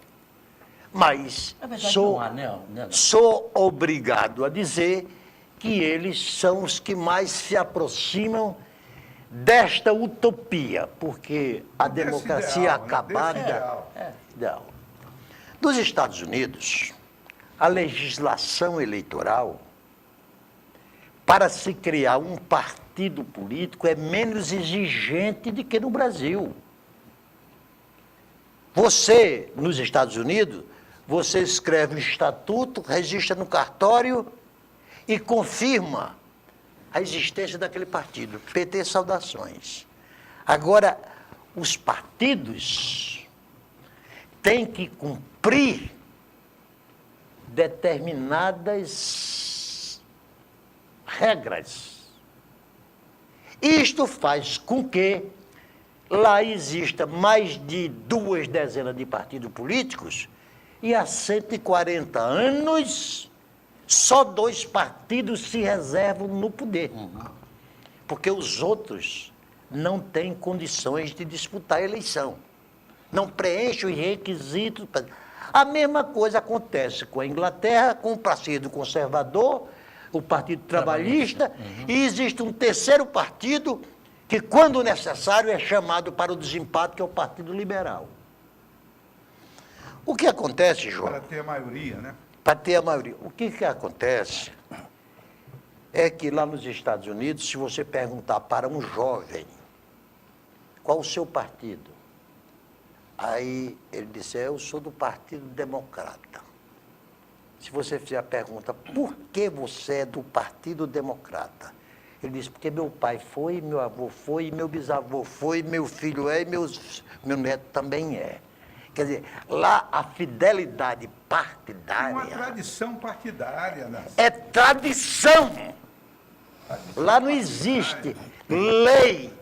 Mas Na verdade, sou, não há, né? sou obrigado a dizer que eles são os que mais se aproximam desta utopia, porque a Desse democracia ideal, né? acabada... Desse ideal. Ideal. Nos Estados Unidos, a legislação eleitoral, para se criar um partido político, é menos exigente do que no Brasil. Você, nos Estados Unidos, você escreve um estatuto, registra no cartório e confirma a existência daquele partido. PT, saudações. Agora, os partidos têm que cumprir determinadas regras. Isto faz com que lá exista mais de 2 dezenas de partidos políticos e há 140 anos só 2 partidos se reservam no poder. Porque os outros não têm condições de disputar a eleição. Não preenchem os requisitos. A mesma coisa acontece com a Inglaterra, com o Partido Conservador, o Partido Trabalhista, e existe um terceiro partido que, quando necessário, é chamado para o desempate, que é o Partido Liberal. O que acontece, João? Para ter a maioria, né? Para ter a maioria. O que acontece é que lá nos Estados Unidos, se você perguntar para um jovem qual o seu partido, aí ele disse, eu sou do Partido Democrata. Se você fizer a pergunta, por que você é do Partido Democrata? Ele disse, porque meu pai foi, meu avô foi, meu bisavô foi, meu filho é e meu neto também é. Quer dizer, lá a fidelidade partidária... Uma tradição partidária, né? É tradição. Lá não existe lei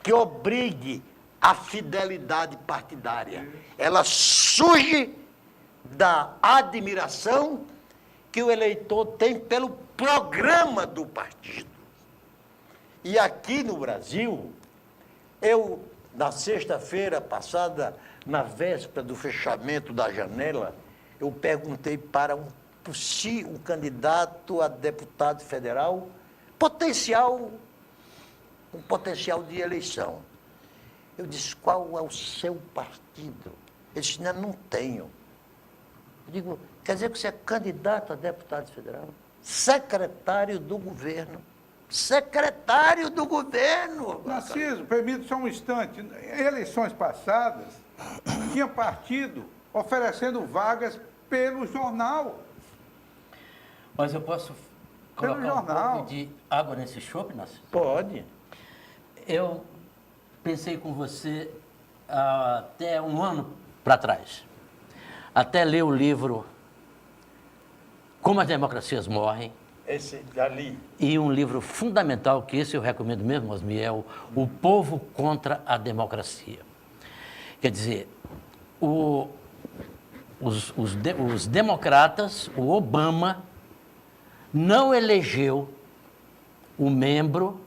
que obrigue a fidelidade partidária. Ela surge da admiração que o eleitor tem pelo programa do partido. E aqui no Brasil, eu, na sexta-feira passada, na véspera do fechamento da janela, eu perguntei para um candidato a deputado federal, um potencial de eleição. Eu disse, qual é o seu partido? Ele disse, não tenho. Eu digo, quer dizer que você é candidato a deputado federal? Secretário do governo. Secretário do governo! Narciso, permite só um instante. Em eleições passadas, tinha partido oferecendo vagas pelo jornal. Mas eu posso Pelo colocar um jornal. pouco de água nesse chope, Narciso? Pode. Eu pensei com você até um ano para trás. Até ler o livro Como as Democracias Morrem. Esse dali. E um livro fundamental, que esse eu recomendo mesmo, Osmiel, O Povo contra a Democracia. Quer dizer, os democratas, o Obama, não elegeu o membro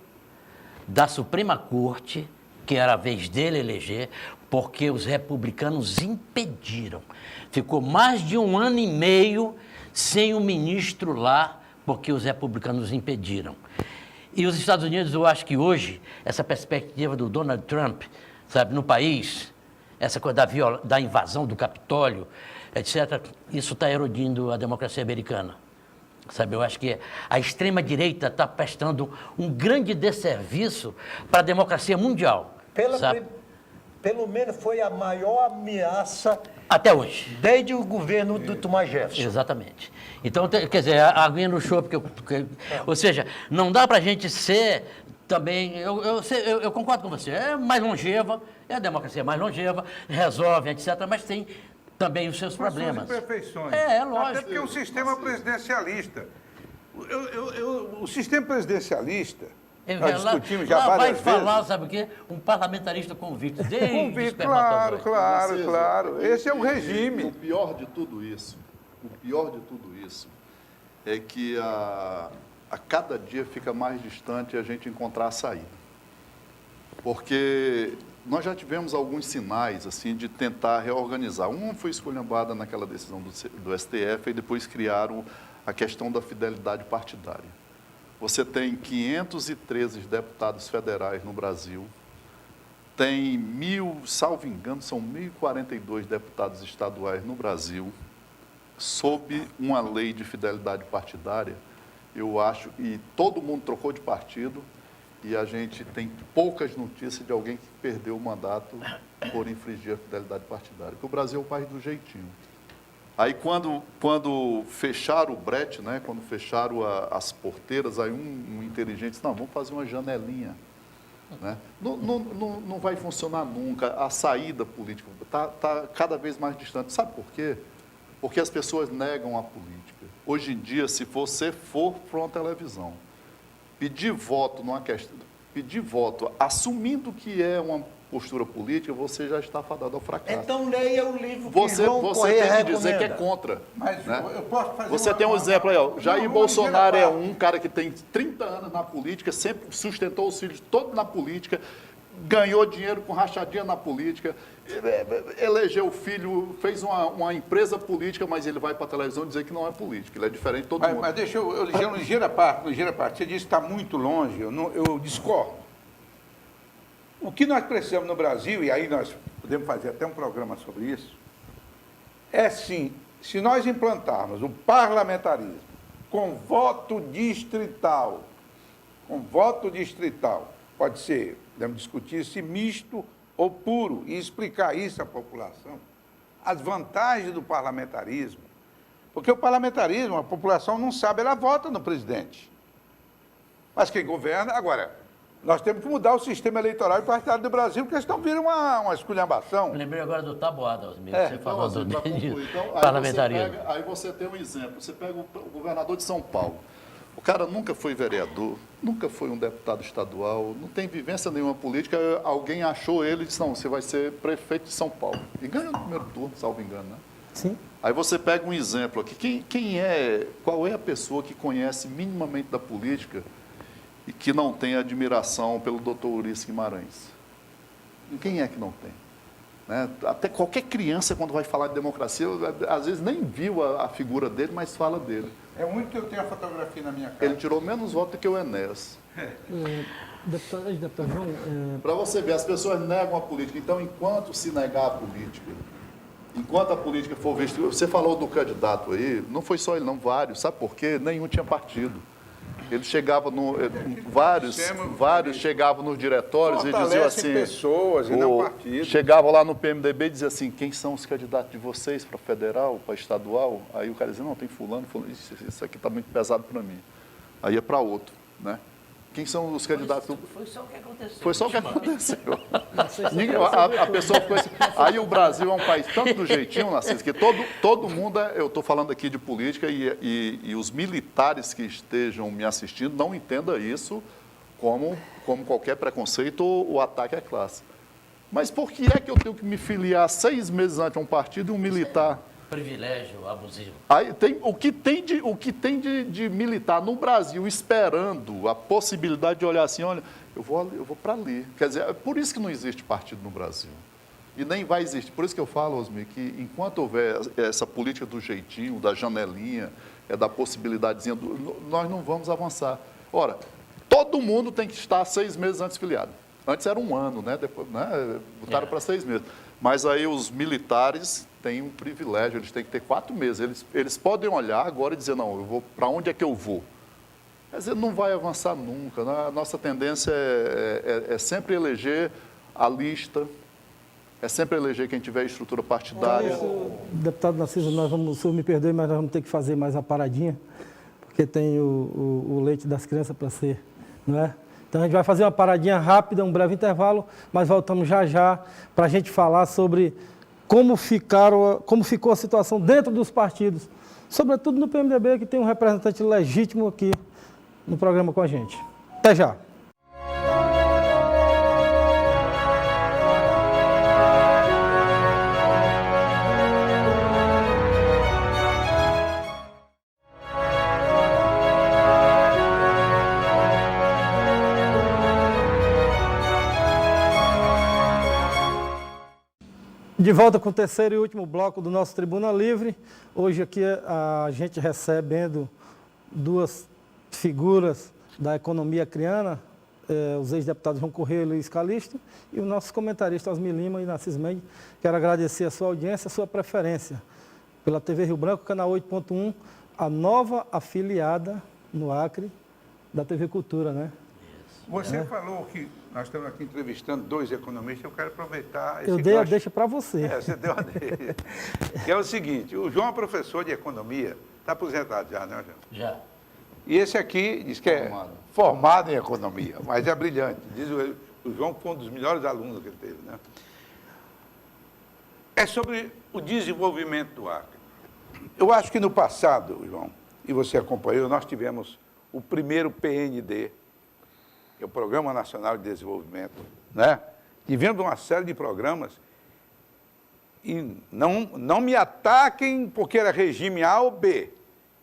da Suprema Corte, que era a vez dele eleger, porque os republicanos impediram. Ficou mais de 1 ano e meio sem o ministro lá, porque os republicanos impediram. E os Estados Unidos, eu acho que hoje, essa perspectiva do Donald Trump, sabe, no país, essa coisa da invasão do Capitólio, etc., isso está erodindo a democracia americana. Sabe, eu acho que a extrema-direita está prestando um grande desserviço para a democracia mundial. Sabe? Pelo menos foi a maior ameaça Até hoje. desde o governo do Thomas Jefferson. Exatamente. Então, quer dizer, a aguinha no chope, ou seja, não dá para a gente ser também, eu concordo com você, é mais longeva, é a democracia mais longeva, resolve, etc., mas tem também os seus problemas. Suas imperfeições. É lógico. Até porque é um sistema presidencialista. O sistema presidencialista, nós discutimos já lá vai várias falar, vezes. sabe o quê? Um parlamentarista convicto. Desde Convicto, espermatozoide. claro. Esse é o O regime. pior de tudo isso, é que a cada dia fica mais distante a gente encontrar a saída. Porque nós já tivemos alguns sinais assim de tentar reorganizar. Um foi esculhambada naquela decisão do STF e depois criaram a questão da fidelidade partidária. Você tem 513 deputados federais no Brasil, tem salvo engano, são 1.042 deputados estaduais no Brasil, sob uma lei de fidelidade partidária, eu acho, e todo mundo trocou de partido, e a gente tem poucas notícias de alguém que perdeu o mandato por infringir a fidelidade partidária, porque o Brasil é o país do jeitinho. Aí quando fecharam o brete, né, quando fecharam as porteiras, aí um inteligente disse, não, vamos fazer uma janelinha. Né? Não vai funcionar nunca, a saída política está cada vez mais distante. Sabe por quê? Porque as pessoas negam a política. Hoje em dia, se você for para uma televisão, pedir voto assumindo que é uma postura política, você já está fadado ao fracasso. Então leia o livro que Você João Correia tem que dizer que é recomenda. contra. Mas né? eu posso fazer Você tem um exemplo aí, ó. Jair Bolsonaro é um cara que tem 30 anos na política, sempre sustentou os filhos todos na política, ganhou dinheiro com rachadinha na política, elegeu o filho, fez uma empresa política, mas ele vai para a televisão dizer que não é político, ele é diferente de todo mundo. Mas deixa eu ligeira parte. Você disse que está muito longe, eu discordo. O que nós precisamos no Brasil, e aí nós podemos fazer até um programa sobre isso, é sim, se nós implantarmos o parlamentarismo com voto distrital, pode ser, podemos discutir se misto ou puro, e explicar isso à população, as vantagens do parlamentarismo, porque o parlamentarismo, a população não sabe, ela vota no presidente. Mas quem governa, agora, nós temos que mudar o sistema eleitoral e partidário do Brasil, porque estão vindo uma esculhambação. Me lembrei agora do Taboada, Osmir, É, você falou Então, do para concluir, parlamentarismo. aí você tem um exemplo. Você pega o governador de São Paulo. O cara nunca foi vereador, nunca foi um deputado estadual, não tem vivência nenhuma política. Alguém achou ele e disse, não, você vai ser prefeito de São Paulo. E ganhou no primeiro turno, salvo engano, né? Sim. Aí você pega um exemplo aqui. Qual é a pessoa que conhece minimamente da política e que não tem admiração pelo doutor Ulisses Guimarães? Quem é que não tem? Né? Até qualquer criança, quando vai falar de democracia, às vezes nem viu a figura dele, mas fala dele. É o único que eu tenho a fotografia na minha casa. Ele tirou menos votos do que o Enéas. Deputado João, Para você ver, as pessoas negam a política. Então, enquanto se negar a política, enquanto a política for vista... Você falou do candidato aí, não foi só ele, não, vários. Sabe por quê? Nenhum tinha partido. Ele chegava vários chegavam nos diretórios e diziam assim... pessoas e não partidos. Chegava lá no PMDB e dizia assim, quem são os candidatos de vocês para federal, para estadual? Aí o cara dizia, não, tem fulano. Isso aqui está muito pesado para mim. Aí ia para outro, né? Quem são os candidatos? Foi só o que aconteceu. Foi só o que aconteceu. A pessoa ficou assim. Aí o Brasil é um país tanto do jeitinho, Narciso, que todo mundo, eu estou falando aqui de política e os militares que estejam me assistindo não entendam isso como qualquer preconceito ou ataque à classe. Mas por que é que eu tenho que me filiar 6 meses antes a um partido e um militar? Privilégio abusivo. Aí o que tem de militar no Brasil esperando a possibilidade de olhar assim, olha, eu vou para ali. Quer dizer, é por isso que não existe partido no Brasil. E nem vai existir. Por isso que eu falo, Osmir, que enquanto houver essa política do jeitinho, da janelinha, da possibilidadezinha, nós não vamos avançar. Ora, todo mundo tem que estar 6 meses antes filiado. Antes era 1 ano, né? Depois, né? Botaram para 6 meses. Mas aí os militares têm um privilégio, eles têm que ter 4 meses. Eles podem olhar agora e dizer, não, para onde é que eu vou? Quer dizer, não vai avançar nunca. Né? A nossa tendência é sempre eleger a lista, é sempre eleger quem tiver estrutura partidária. Deputado Narciso, o senhor me perdoe, mas nós vamos ter que fazer mais uma paradinha, porque tem o leite das crianças para ser, não é? Então a gente vai fazer uma paradinha rápida, um breve intervalo, mas voltamos já já para a gente falar sobre como ficou a situação dentro dos partidos, sobretudo no PMDB, que tem um representante legítimo aqui no programa com a gente. Até já. De volta com o terceiro e último bloco do nosso Tribuna Livre. Hoje aqui a gente recebendo 2 figuras da economia acreana, os ex-deputados João Correia e Luiz Calixto, e o nosso comentarista Osmir Lima e Narciso Mendes. Quero agradecer a sua audiência, a sua preferência pela TV Rio Branco, canal 8.1, a nova afiliada no Acre da TV Cultura, né? Você falou que nós estamos aqui entrevistando 2 economistas, eu quero aproveitar esse Eu dei a gancho. deixa para você. Você deu a deixa. Que é o seguinte, o João é professor de economia, está aposentado já, né, João? Já. E esse aqui diz que é formado em economia, mas é brilhante. Diz o João que foi um dos melhores alunos que ele teve, né? É sobre o desenvolvimento do Acre. Eu acho que no passado, João, e você acompanhou, nós tivemos o primeiro PND, que é o Programa Nacional de Desenvolvimento, né? Tivemos uma série de programas e não me ataquem porque era regime A ou B.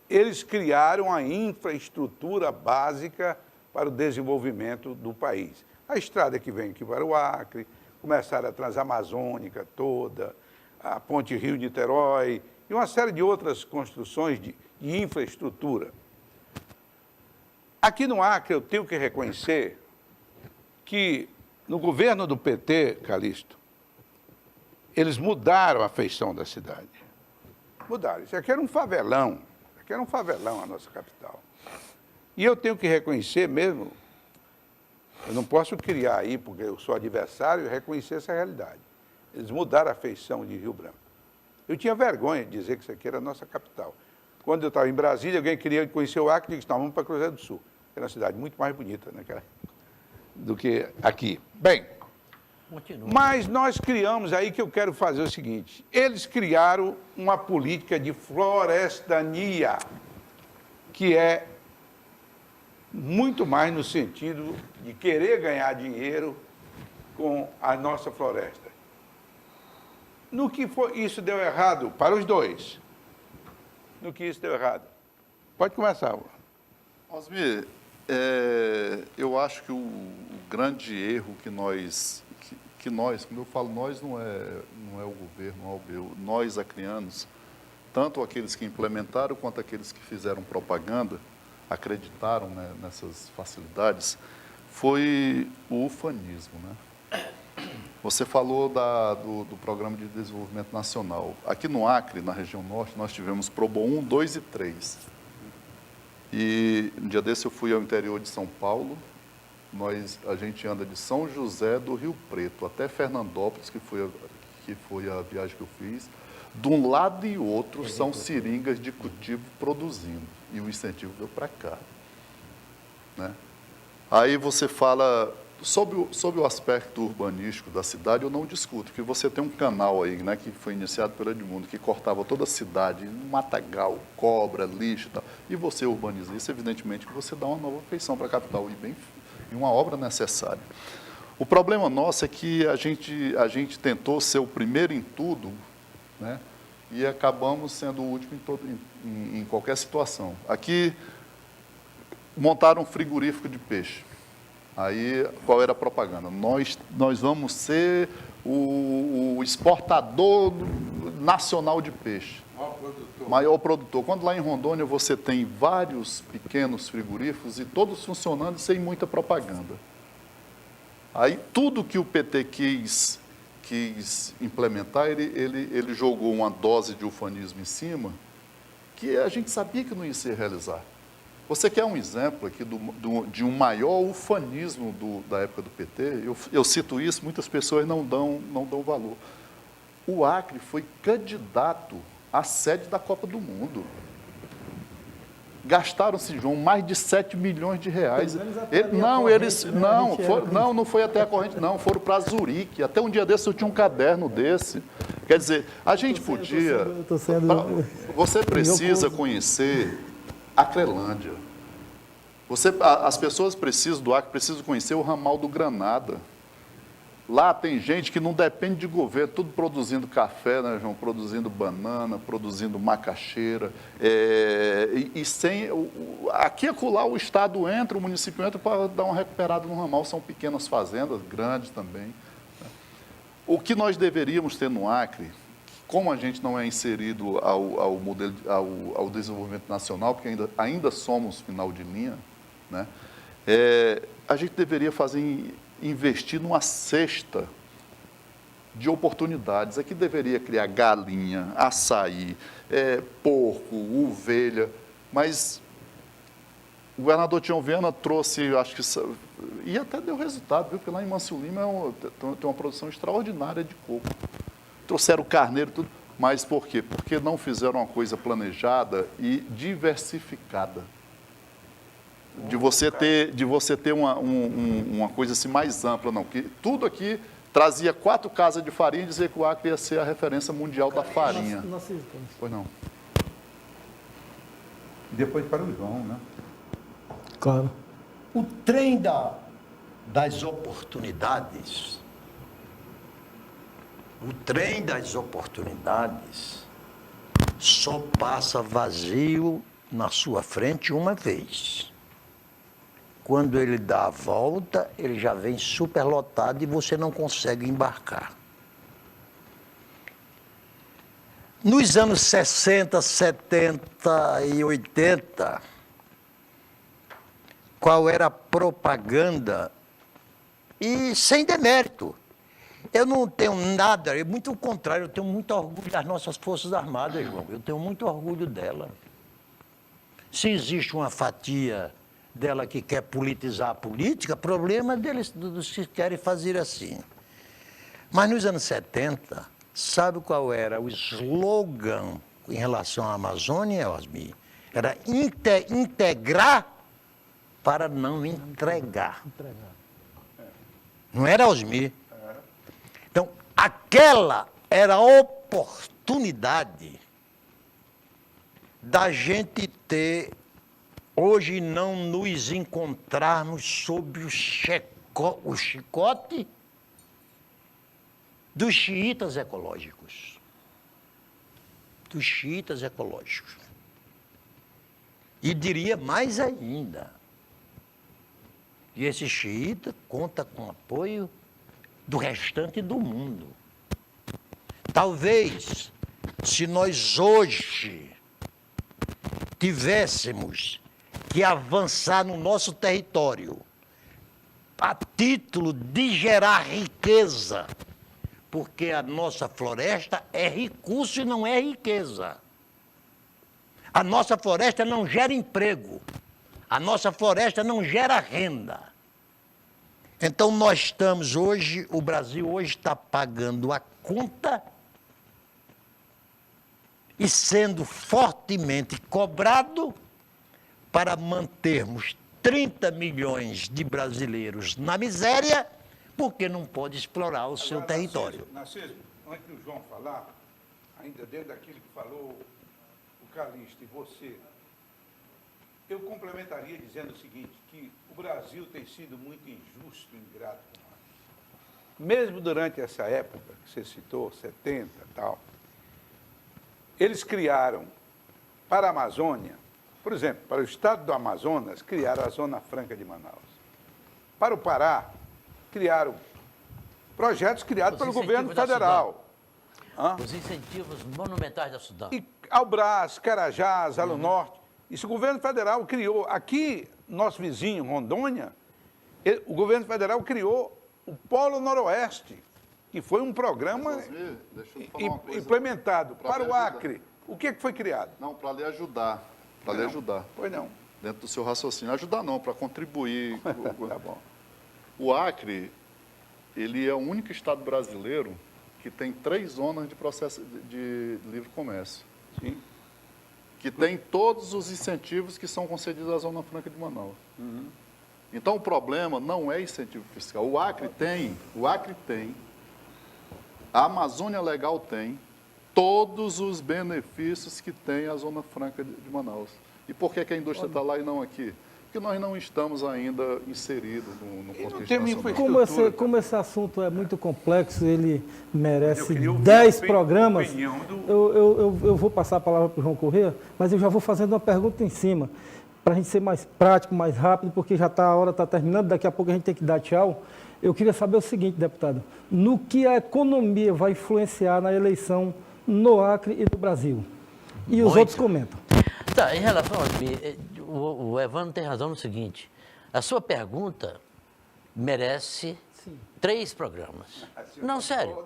Eles criaram a infraestrutura básica para o desenvolvimento do país. A estrada que vem aqui para o Acre, começaram a Transamazônica toda, a Ponte Rio-Niterói e uma série de outras construções de infraestrutura. Aqui no Acre, eu tenho que reconhecer que no governo do PT, Calixto, eles mudaram a feição da cidade. Mudaram. Isso aqui era um favelão. Isso aqui era um favelão, a nossa capital. E eu tenho que reconhecer mesmo, eu não posso criar aí, porque eu sou adversário, e reconhecer essa realidade. Eles mudaram a feição de Rio Branco. Eu tinha vergonha de dizer que isso aqui era a nossa capital. Quando eu estava em Brasília, alguém queria conhecer o Acre, eu disse, não, vamos para Cruzeiro do Sul. Era uma cidade muito mais bonita, né, do que aqui. Bem, Continua. mas nós criamos aí que eu quero fazer o seguinte, eles criaram uma política de florestania, que é muito mais no sentido de querer ganhar dinheiro com a nossa floresta. No que foi, isso deu errado para os 2. No que isso deu errado. Pode começar. Osmir, eu acho que o grande erro que nós, quando eu falo nós, não é o governo, não é o BU, nós acreanos, tanto aqueles que implementaram quanto aqueles que fizeram propaganda, acreditaram, né, nessas facilidades, foi o ufanismo, né? Você falou do Programa de Desenvolvimento Nacional. Aqui no Acre, na região norte, nós tivemos Probo 1, 2 e 3. E um dia desse eu fui ao interior de São Paulo. A gente anda de São José do Rio Preto até Fernandópolis, que foi a viagem que eu fiz. De um lado e outro são seringas de cultivo produzindo. E o incentivo veio para cá, né? Aí você fala... Sobre o aspecto urbanístico da cidade, eu não discuto, porque você tem um canal aí, né, que foi iniciado pelo Edmundo, que cortava toda a cidade, matagal, cobra, lixo e tal, e você urbaniza isso, evidentemente que você dá uma nova feição para a capital, e uma obra necessária. O problema nosso é que a gente tentou ser o primeiro em tudo, né, e acabamos sendo o último em qualquer situação. Aqui, montaram um frigorífico de peixe. Aí, qual era a propaganda? Nós vamos ser o exportador nacional de peixe. Maior produtor. Quando lá em Rondônia você tem vários pequenos frigoríficos e todos funcionando sem muita propaganda. Aí tudo que o PT quis quis implementar, ele jogou uma dose de ufanismo em cima que a gente sabia que não ia se realizar. Você quer um exemplo aqui de um maior ufanismo da época do PT? Eu cito isso, muitas pessoas não dão valor. O Acre foi candidato à sede da Copa do Mundo. Gastaram-se, João, mais de 7 milhões de reais. Não foi até a corrente, não. Foram para Zurique. Até um dia desse eu tinha um caderno desse. Quer dizer, a gente podia... Você precisa conhecer a Crelândia. As pessoas precisam do Acre, precisam conhecer o ramal do Granada. Lá tem gente que não depende de governo, tudo produzindo café, né, João? Produzindo banana, produzindo macaxeira. Aqui e acolá o Estado entra, o município entra para dar uma recuperada no ramal. São pequenas fazendas, grandes também. O que nós deveríamos ter no Acre, como a gente não é inserido ao desenvolvimento nacional, porque ainda somos final de linha, né? A gente deveria investir numa cesta de oportunidades. Aqui deveria criar galinha, açaí, porco, ovelha, mas o governador Tião Viana trouxe, acho que, e até deu resultado, viu? Porque lá em Mâncio Lima tem uma produção extraordinária de coco. Trouxeram carneiro, tudo, mas por quê? Porque não fizeram uma coisa planejada e diversificada. De você ter uma coisa assim mais ampla, não. Que tudo aqui trazia 4 casas de farinha e dizia que o Acre ia ser a referência mundial da farinha. Pois não. Depois para o João, né? Claro. O trem das oportunidades, só passa vazio na sua frente uma vez. Quando ele dá a volta, ele já vem superlotado e você não consegue embarcar. Nos anos 60, 70 e 80, qual era a propaganda? E sem demérito. Eu não tenho nada, muito ao contrário, eu tenho muito orgulho das nossas Forças Armadas, João. Eu tenho muito orgulho dela. Se existe uma fatia dela que quer politizar a política, problema deles, dos que querem fazer assim. Mas nos anos 70, sabe qual era o slogan em relação à Amazônia, Osmi? Era integrar para não entregar. Não era, Osmi? Então, aquela era a oportunidade da gente ter, hoje não nos encontrarmos sob o chicote dos xiitas ecológicos. Dos xiitas ecológicos. E diria mais ainda. E esse xiita conta com o apoio do restante do mundo. Talvez, se nós hoje tivéssemos que avançar no nosso território a título de gerar riqueza, porque a nossa floresta é recurso e não é riqueza. A nossa floresta não gera emprego, a nossa floresta não gera renda. Então nós estamos hoje, o Brasil hoje está pagando a conta e sendo fortemente cobrado para mantermos 30 milhões de brasileiros na miséria, porque não pode explorar o seu território. Narciso, antes do João falar, ainda dentro daquilo que falou o Calixto e você, eu complementaria dizendo o seguinte, que o Brasil tem sido muito injusto e ingrato com nós. Mesmo durante essa época que você citou, 70 e tal, eles criaram para a Amazônia, por exemplo, para o estado do Amazonas, criaram a Zona Franca de Manaus. Para o Pará, criaram projetos criados pelo governo federal. Os incentivos monumentais da Sudão. E Albrás, Carajás, Alo Norte. Isso o governo federal criou. Aqui, nosso vizinho, Rondônia, o governo federal criou o Polo Noroeste, que foi um programa Deixa eu falar uma coisa. implementado Pra para me o ajudar. Acre. O que foi criado? Não, para lhe ajudar. Para lhe ajudar. Pois não. Dentro do seu raciocínio. Ajudar não, para contribuir. Tá bom. O Acre, ele é o único estado brasileiro que tem 3 zonas de processo de livre comércio. Sim. Que tem todos os incentivos que são concedidos à Zona Franca de Manaus. Então, o problema não é incentivo fiscal. O Acre tem, a Amazônia Legal tem todos os benefícios que tem a Zona Franca de Manaus. E por que a indústria está lá e não aqui? Porque nós não estamos ainda inseridos no contexto tem uma nacional. Como esse assunto é muito complexo, ele Eu merece queria ouvir 10 a programas. opinião do- Eu vou passar a palavra para o João Corrêa, mas eu já vou fazendo uma pergunta em cima, para a gente ser mais prático, mais rápido, porque já a hora está terminando, daqui a pouco a gente tem que dar tchau. Eu queria saber o seguinte, deputado, no que a economia vai influenciar na eleição no Acre e no Brasil? E os Muito. outros comentam. Tá, em relação a mim, o Evandro tem razão no seguinte, a sua pergunta merece 3 programas. Não, sério,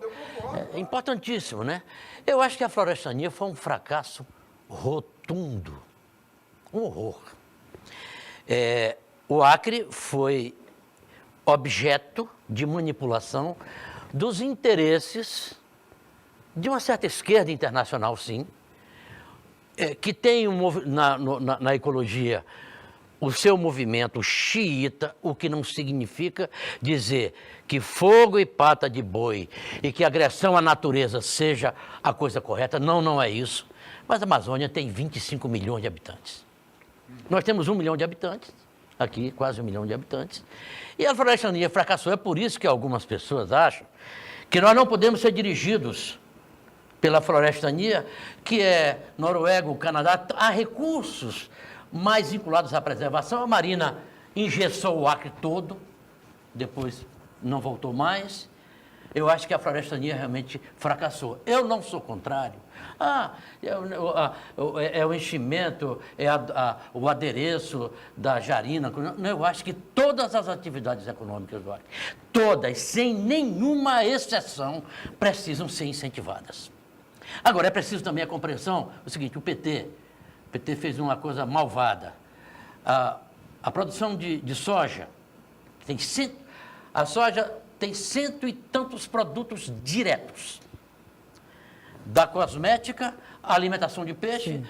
é importantíssimo, né? Eu acho que a Florestania foi um fracasso rotundo, um horror. O Acre foi objeto de manipulação dos interesses de uma certa esquerda internacional, sim, que tem na ecologia o seu movimento xiita, o que não significa dizer que fogo e pata de boi e que agressão à natureza seja a coisa correta. Não, não é isso. Mas a Amazônia tem 25 milhões de habitantes. Nós temos 1 milhão de habitantes, aqui quase 1 milhão de habitantes, e a Florestania fracassou. É por isso que algumas pessoas acham que nós não podemos ser dirigidos pela Florestania, que é Noruega, o Canadá. Há recursos mais vinculados à preservação. A Marina engessou o Acre todo, depois não voltou mais. Eu acho que a Florestania realmente fracassou. Eu não sou contrário. É o enchimento, o adereço da jarina. Eu acho que todas as atividades econômicas do Acre, todas, sem nenhuma exceção, precisam ser incentivadas. Agora, é preciso também a compreensão, o seguinte, o PT fez uma coisa malvada. A produção de soja, a soja tem 100 e tantos produtos diretos. Da cosmética, à alimentação de peixe,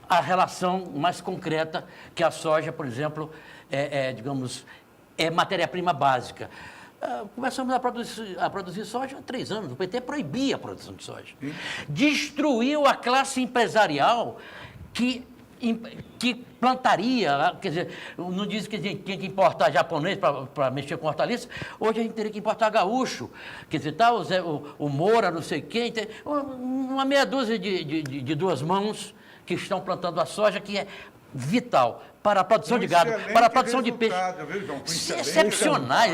a relação mais concreta que a soja, por exemplo, é matéria-prima básica. Começamos a produzir soja há 3 anos. O PT proibia a produção de soja. Destruiu a classe empresarial que plantaria, quer dizer, não diz que a gente tinha que importar japonês para mexer com hortaliça, hoje a gente teria que importar gaúcho, quer dizer, tá, o Moura, não sei quem, tem uma meia dúzia de 2 mãos que estão plantando a soja, que é vital para a produção de gado, para a produção de peixe.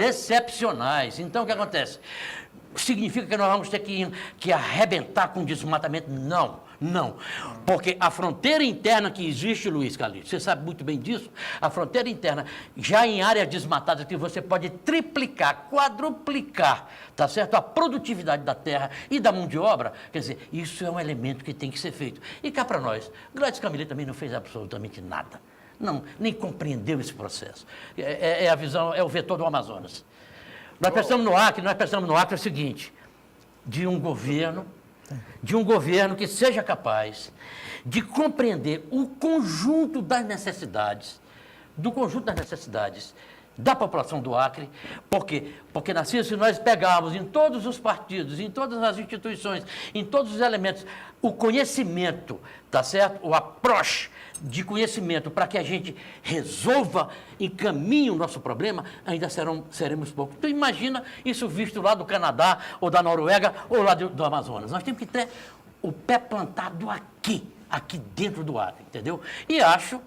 Excepcionais. Então, o que acontece? Significa que nós vamos ter que arrebentar com desmatamento? Não. Porque a fronteira interna que existe, Luiz Calixto, você sabe muito bem disso, a fronteira interna, já em áreas desmatadas, que você pode triplicar, quadruplicar, tá certo? A produtividade da terra e da mão de obra, quer dizer, isso é um elemento que tem que ser feito. E cá para nós, Gladys Camille também não fez absolutamente nada. Não, nem compreendeu esse processo. É a visão, é o vetor do Amazonas. Nós pensamos no Acre o seguinte, de um governo que seja capaz de compreender o conjunto das necessidades, da população do Acre, porque Narciso, se nós pegarmos em todos os partidos, em todas as instituições, em todos os elementos, o conhecimento, tá certo? O approach de conhecimento para que a gente resolva, encaminhe o nosso problema, ainda seremos poucos. Então imagina isso visto lá do Canadá, ou da Noruega, ou lá do Amazonas. Nós temos que ter o pé plantado aqui dentro do Acre, entendeu? E acho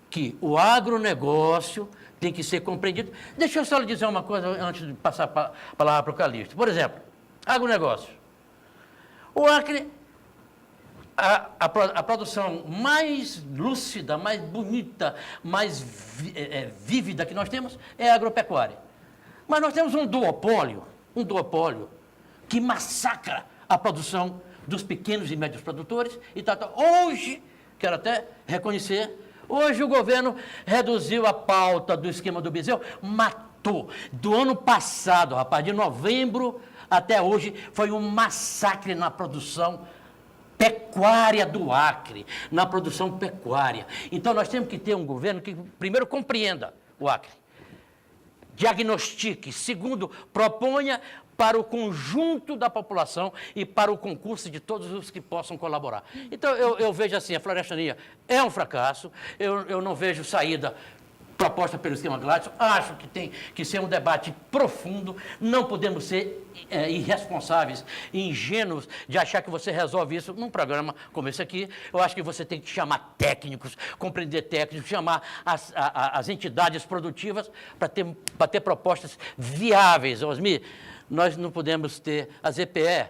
que o agronegócio tem que ser compreendido. Deixa eu só lhe dizer uma coisa antes de passar a palavra para o Calixto. Por exemplo, agronegócio. O Acre, a produção mais lúcida, mais bonita, mais vívida que nós temos é a agropecuária. Mas nós temos um duopólio que massacra a produção dos pequenos e médios produtores e tal. Hoje, quero até reconhecer, hoje o governo reduziu a pauta do esquema do Bezerro, matou. Do ano passado, rapaz, de novembro até hoje, foi um massacre na produção pecuária do Acre, na produção pecuária. Então, nós temos que ter um governo que, primeiro, compreenda o Acre, diagnostique, segundo, proponha para o conjunto da população e para o concurso de todos os que possam colaborar. Então, eu vejo assim, a florestania é um fracasso, eu não vejo saída proposta pelo esquema Gladson, acho que tem que ser um debate profundo, não podemos ser irresponsáveis e ingênuos de achar que você resolve isso num programa como esse aqui. Eu acho que você tem que chamar técnicos, compreender técnicos, chamar as entidades produtivas para ter propostas viáveis. Osmir, nós não podemos ter a ZPE,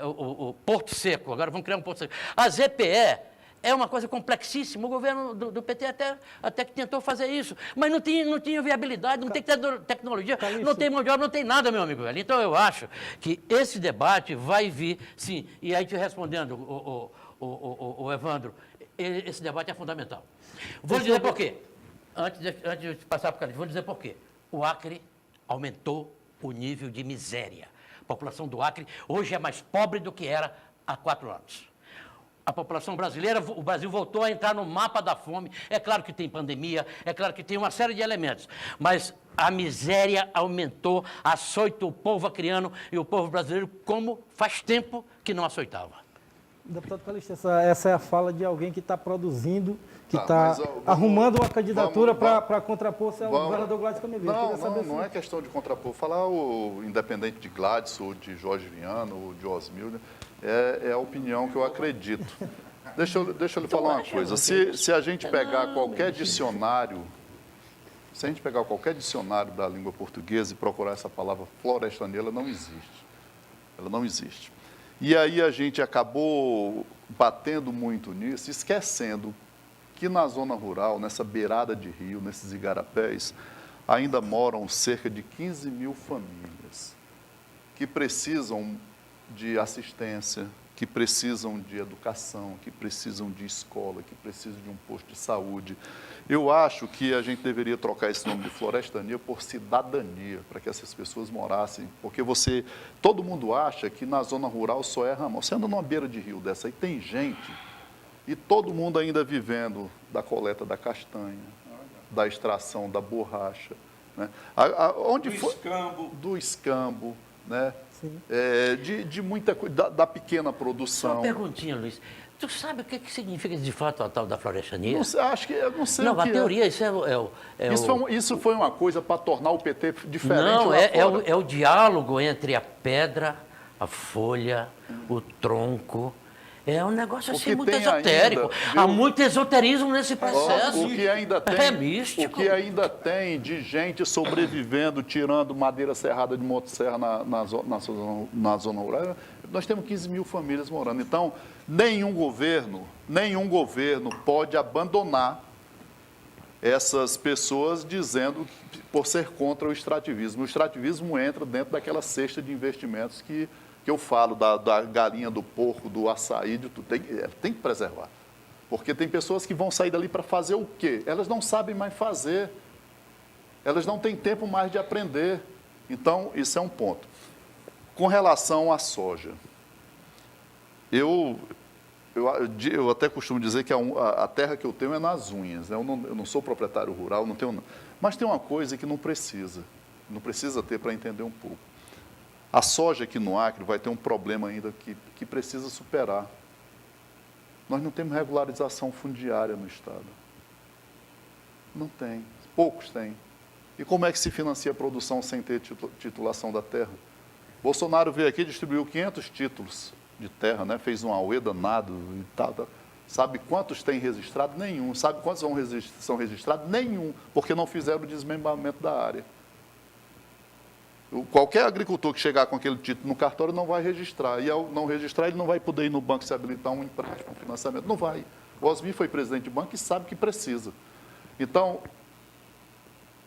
o Porto Seco, agora vamos criar um Porto Seco. A ZPE é uma coisa complexíssima. O governo do PT até que tentou fazer isso, mas não tinha viabilidade, não tem tecnologia, não tem mão de obra, não tem nada, meu amigo velho. Então, eu acho que esse debate vai vir, sim. E aí, te respondendo, o Evandro, esse debate é fundamental. Vou dizer por quê. Antes de passar para o Calixto, vou dizer por quê. O Acre aumentou o nível de miséria. A população do Acre hoje é mais pobre do que era há 4 anos. A população brasileira, o Brasil voltou a entrar no mapa da fome. É claro que tem pandemia, é claro que tem uma série de elementos, mas a miséria aumentou, açoita o povo acreano e o povo brasileiro como faz tempo que não açoitava. Deputado Calixto, essa é a fala de alguém que está produzindo, que Tá, está mas, arrumando uma candidatura para contrapor-se ao governador Gladys Camelier. Não é questão de contrapor. Falar o independente de Gladys, ou de Jorge Viano, ou de Osmir, é a opinião que eu acredito. Deixa eu lhe falar uma coisa. Se a gente pegar qualquer dicionário, da língua portuguesa e procurar essa palavra florestania, ela não existe. Ela não existe. E aí a gente acabou batendo muito nisso, esquecendo que na zona rural, nessa beirada de rio, nesses igarapés, ainda moram cerca de 15 mil famílias que precisam de assistência, que precisam de educação, que precisam de escola, que precisam de um posto de saúde. Eu acho que a gente deveria trocar esse nome de florestania por cidadania, para que essas pessoas morassem, porque todo mundo acha que na zona rural só é ramão. Você anda numa beira de rio dessa, e tem gente, e todo mundo ainda vivendo da coleta da castanha, da extração da borracha, né? Do escambo, né? De muita coisa, da pequena produção. Só uma perguntinha, Luiz. Tu sabe o que significa de fato a tal da florestania? Não sei não, o que a teoria, isso Isso foi uma coisa para tornar o PT diferente. Não, é o diálogo entre a pedra, a folha, o tronco. É um negócio assim muito esotérico. Há muito esoterismo nesse processo. O que ainda tem, é místico. O que ainda tem de gente sobrevivendo, tirando madeira serrada de motosserra na zona rural, nós temos 15 mil famílias morando. Então, nenhum governo pode abandonar essas pessoas dizendo por ser contra o extrativismo. O extrativismo entra dentro daquela cesta de investimentos que eu falo, da galinha, do porco, do açaí, de tudo. Tem que preservar. Porque tem pessoas que vão sair dali para fazer o quê? Elas não sabem mais fazer. Elas não têm tempo mais de aprender. Então, isso é um ponto. Com relação à soja, eu até costumo dizer que a terra que eu tenho é nas unhas. Né? Eu não sou proprietário rural, não tenho. Mas tem uma coisa que não precisa ter para entender um pouco. A soja aqui no Acre vai ter um problema ainda que precisa superar. Nós não temos regularização fundiária no Estado. Não tem. Poucos têm. E como é que se financia a produção sem ter titulação da terra? Bolsonaro veio aqui e distribuiu 500 títulos de terra, né? Fez um auê danado e tal. Sabe quantos tem registrado? Nenhum. Sabe quantos são registrados? Nenhum, porque não fizeram o desmembramento da área. Qualquer agricultor que chegar com aquele título no cartório não vai registrar. E ao não registrar, ele não vai poder ir no banco se habilitar um empréstimo, um financiamento. Não vai. O Osmir foi presidente de banco e sabe que precisa. Então,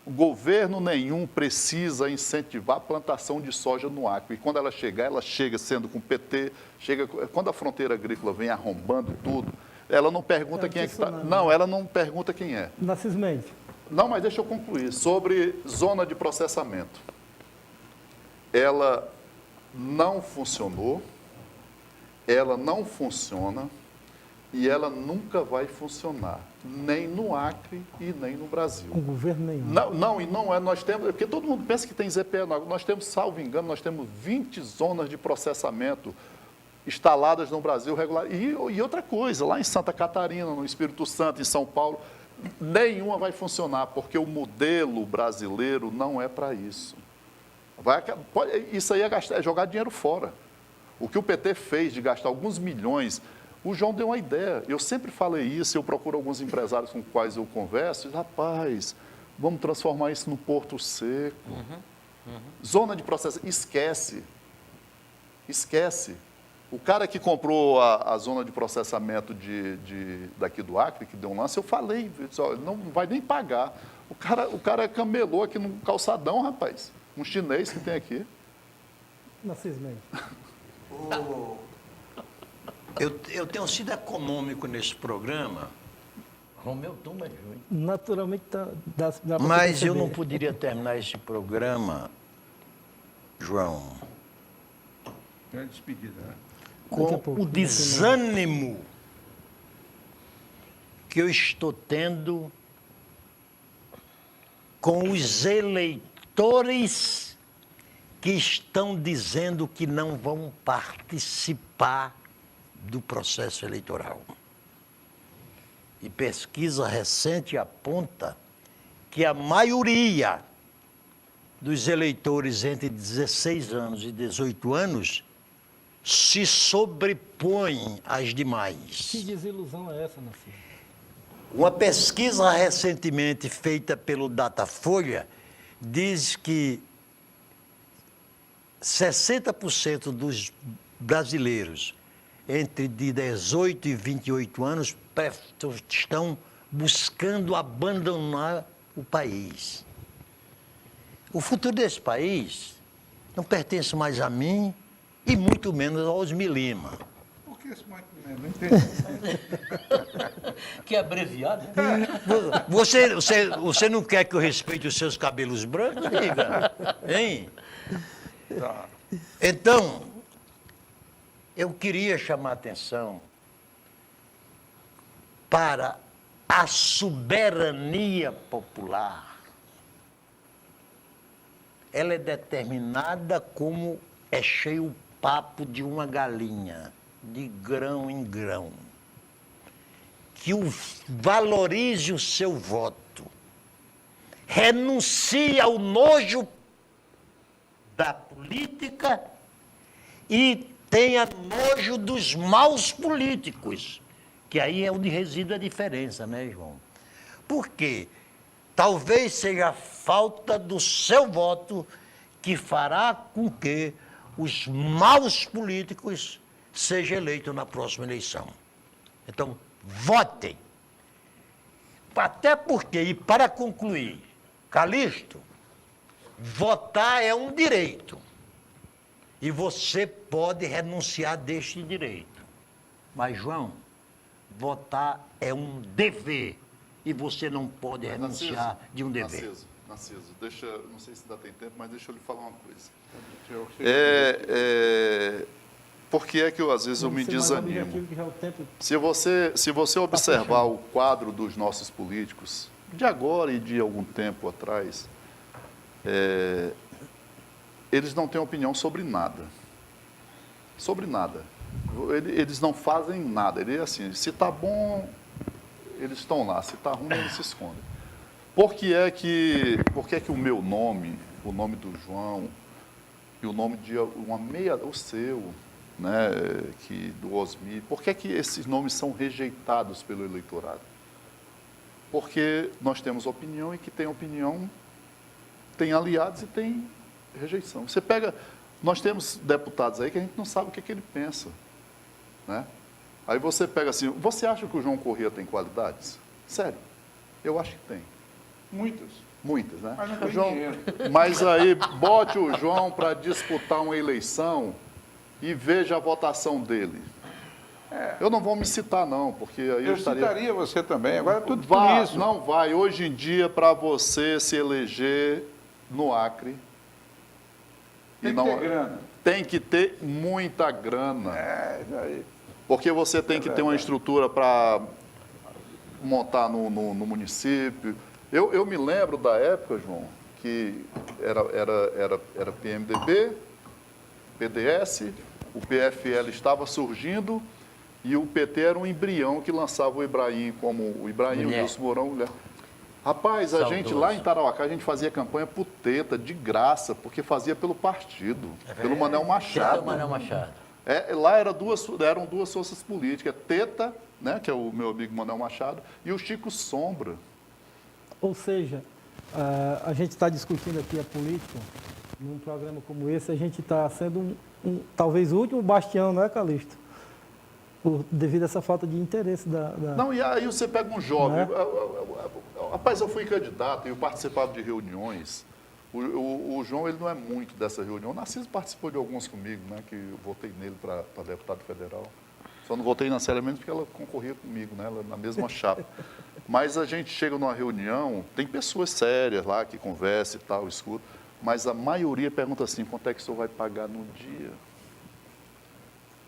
governo nenhum precisa incentivar a plantação de soja no Acre. E quando ela chega sendo com o PT, quando a fronteira agrícola vem arrombando tudo, ela não pergunta quem é que está. Não, ela não pergunta quem é. Narciso Mendes. Não, mas deixa eu concluir. Sobre zona de processamento. Ela não funcionou, ela não funciona e ela nunca vai funcionar, nem no Acre e nem no Brasil. Com governo nenhum. Não, e não é. Nós temos, porque todo mundo pensa que tem ZPE. Nós temos, salvo engano, nós temos 20 zonas de processamento instaladas no Brasil regular. E outra coisa, lá em Santa Catarina, no Espírito Santo, em São Paulo, nenhuma vai funcionar, porque o modelo brasileiro não é para isso. Isso aí é jogar dinheiro fora. O que o PT fez de gastar alguns milhões, o João deu uma ideia. Eu sempre falei isso, eu procuro alguns empresários com os quais eu converso, e rapaz, vamos transformar isso no Porto Seco. Zona de processo, esquece. O cara que comprou a zona de processamento daqui do Acre, que deu um lance, eu falei, ele não vai nem pagar. O cara camelou aqui no calçadão, rapaz. Um chinês que tem aqui. Narciso Mendes. Eu tenho sido econômico nesse programa, Romeu Tuma Júnior. Naturalmente, dá pra mas eu perceber. não poderia terminar esse programa, João, É uma despedida, né? com Daqui a pouco, o desânimo que eu estou tendo com os eleitores que estão dizendo que não vão participar do processo eleitoral. E pesquisa recente aponta que a maioria dos eleitores entre 16 anos e 18 anos se sobrepõe às demais. Que desilusão é essa, Narciso? Uma pesquisa recentemente feita pelo Datafolha diz que 60% dos brasileiros entre de 18 e 28 anos estão buscando abandonar o país. O futuro desse país não pertence mais a mim e muito menos ao Osmi Lima. Por que esse Mike Mendes? Não entendo. Que abreviado, né? Você não quer que eu respeite os seus cabelos brancos, diga? Hein? Tá. Então, eu queria chamar a atenção para a soberania popular. Ela é determinada como é cheio o papo de uma galinha, de grão em grão. Que valorize o seu voto, renuncie ao nojo da política e tenha nojo dos maus políticos, que aí é onde reside a diferença, né, João? Porque talvez seja a falta do seu voto que fará com que os maus políticos sejam eleitos na próxima eleição. Então, votem. Até porque, e para concluir, Calixto, votar é um direito. E você pode renunciar deste direito. Mas, João, votar é um dever. E você não pode renunciar de um dever. Narciso, não sei se dá tempo, mas deixa eu lhe falar uma coisa. Eu Por que é que às vezes eu me desanimo? Se você observar o quadro dos nossos políticos, de agora e de algum tempo atrás, eles não têm opinião sobre nada. Sobre nada. Eles não fazem nada. Assim, se está bom, eles estão lá. Se está ruim, eles se escondem. Por que é que o meu nome, o nome do João, e o nome de o seu, né, do Osmi, por que esses nomes são rejeitados pelo eleitorado? Porque nós temos opinião e que tem opinião, tem aliados e tem rejeição. Você pega, nós temos deputados aí que a gente não sabe o que ele pensa, né? Aí você pega assim, você acha que o João Corrêa tem qualidades? Sério, eu acho que tem. muitas. Muitas, né? Mas não tem João, dinheiro. mas aí bote o João para disputar uma eleição e veja a votação dele. Eu não vou me citar, não, porque aí eu Eu estaria... citaria você também, agora é tudo por Vá, isso. não vai. Hoje em dia, para você se eleger no Acre, Tem que ter grana. tem que ter muita grana. É, isso aí. Porque você tem que ter uma estrutura para montar no município. Eu me lembro da época, João, que era PMDB, PDS, o PFL estava surgindo e o PT era um embrião que lançava o Ibrahim como o Ibrahim, o Mulher. Wilson Mourão, mulher. Rapaz, a gente lá em Tarauacá, a gente fazia campanha por teta, de graça, porque fazia pelo partido, pelo Manel Machado. Manuel Machado. Lá eram duas forças políticas, Teta, né, que é o meu amigo Manel Machado, e o Chico Sombra. Ou seja, a gente está discutindo aqui a política, num programa como esse, a gente está sendo talvez o último bastião, não é, Calixto? Devido a essa falta de interesse da... Não, e aí você pega um jovem. Né? Rapaz, eu fui candidato e eu participava de reuniões. O João, ele não é muito dessa reunião. O Narciso participou de algumas comigo, né, que eu votei nele para deputado federal. Só não votei necessariamente porque ela concorria comigo, né, ela, na mesma chapa. Mas a gente chega numa reunião, tem pessoas sérias lá que conversam e tal, escutam, mas a maioria pergunta assim, quanto é que o senhor vai pagar no dia?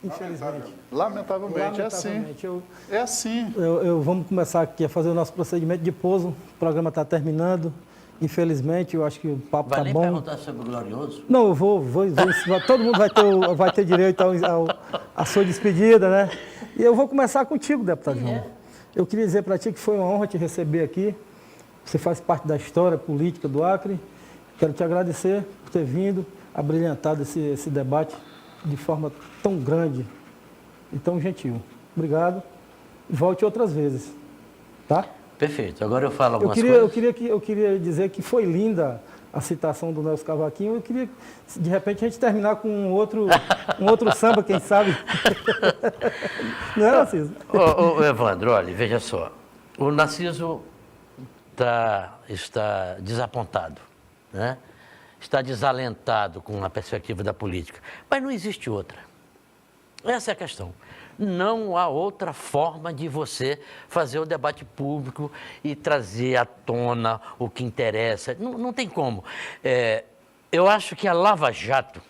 Infelizmente. Lamentavelmente, é assim. Lamentavelmente, É assim. vamos começar aqui a fazer o nosso procedimento de pouso. O programa está terminando. Infelizmente, eu acho que o papo Vai está nem bom. perguntar sobre o Glorioso? Não, eu vou todo mundo vai ter direito à sua despedida, né? E eu vou começar contigo, deputado João. Eu queria dizer para ti que foi uma honra te receber aqui. Você faz parte da história política do Acre. Quero te agradecer por ter vindo, abrilhantado esse debate de forma tão grande e tão gentil. Obrigado. Volte outras vezes, tá? Perfeito. Agora eu falo Eu algumas coisas. queria dizer que foi linda a citação do Nelson Cavaquinho. Eu queria, de repente, a gente terminar com um outro samba, quem sabe? Não é, Narciso? Ô, Evandro, olha, veja só. O Narciso está desapontado, né? Está desalentado com a perspectiva da política. Mas não existe outra. Essa é a questão. Não há outra forma de você fazer o debate público e trazer à tona o que interessa. Não tem como. Eu acho que a Lava Jato,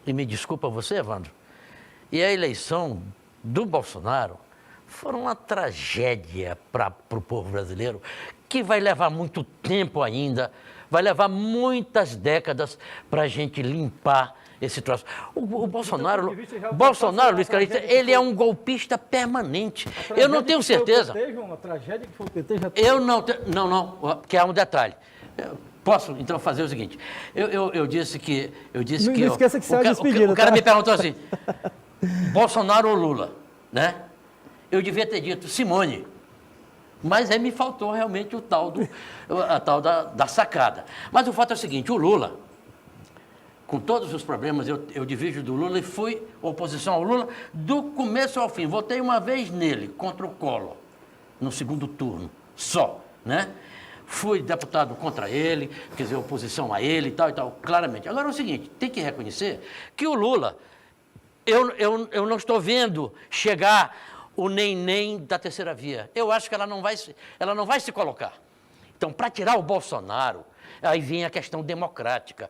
e me desculpa você, Evandro, e a eleição do Bolsonaro foram uma tragédia para o povo brasileiro, que vai levar muito tempo ainda, vai levar muitas décadas para a gente limpar esse troço. O Bolsonaro, Luiz Carlos, ele é um golpista permanente. Eu não tenho certeza. A tragédia que foi o PT já Eu não tenho. Não, porque há um detalhe. Posso, então, fazer o seguinte. Eu disse que... Não esqueça que você é despedido, o cara tá? me perguntou assim, Bolsonaro ou Lula, né? Eu devia ter dito Simone. Mas aí me faltou realmente a tal da sacada. Mas o fato é o seguinte, o Lula, com todos os problemas, eu divido do Lula e fui oposição ao Lula do começo ao fim. Votei uma vez nele, contra o Collor, no segundo turno, só, né? Fui deputado contra ele, quer dizer, oposição a ele e tal, claramente. Agora é o seguinte, tem que reconhecer que o Lula, eu não estou vendo chegar o nem da terceira via. Eu acho que ela não vai se colocar. Então, para tirar o Bolsonaro, aí vem a questão democrática.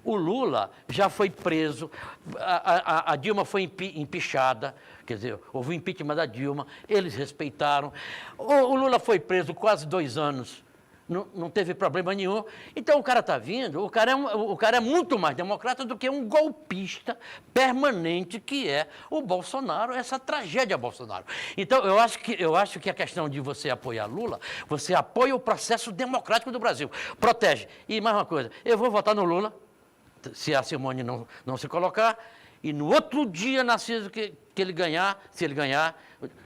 O Lula já foi preso, a Dilma foi empichada, quer dizer, houve o impeachment da Dilma, eles respeitaram. O Lula foi preso quase 2 anos, não teve problema nenhum. Então o cara está vindo, o cara é muito mais democrata do que um golpista permanente que é o Bolsonaro, essa tragédia Bolsonaro. Então eu acho que a questão de você apoiar Lula, você apoia o processo democrático do Brasil, protege. E mais uma coisa, eu vou votar no Lula, se a Simone não se colocar, e no outro dia, Narciso, que ele ganhar, se ele ganhar,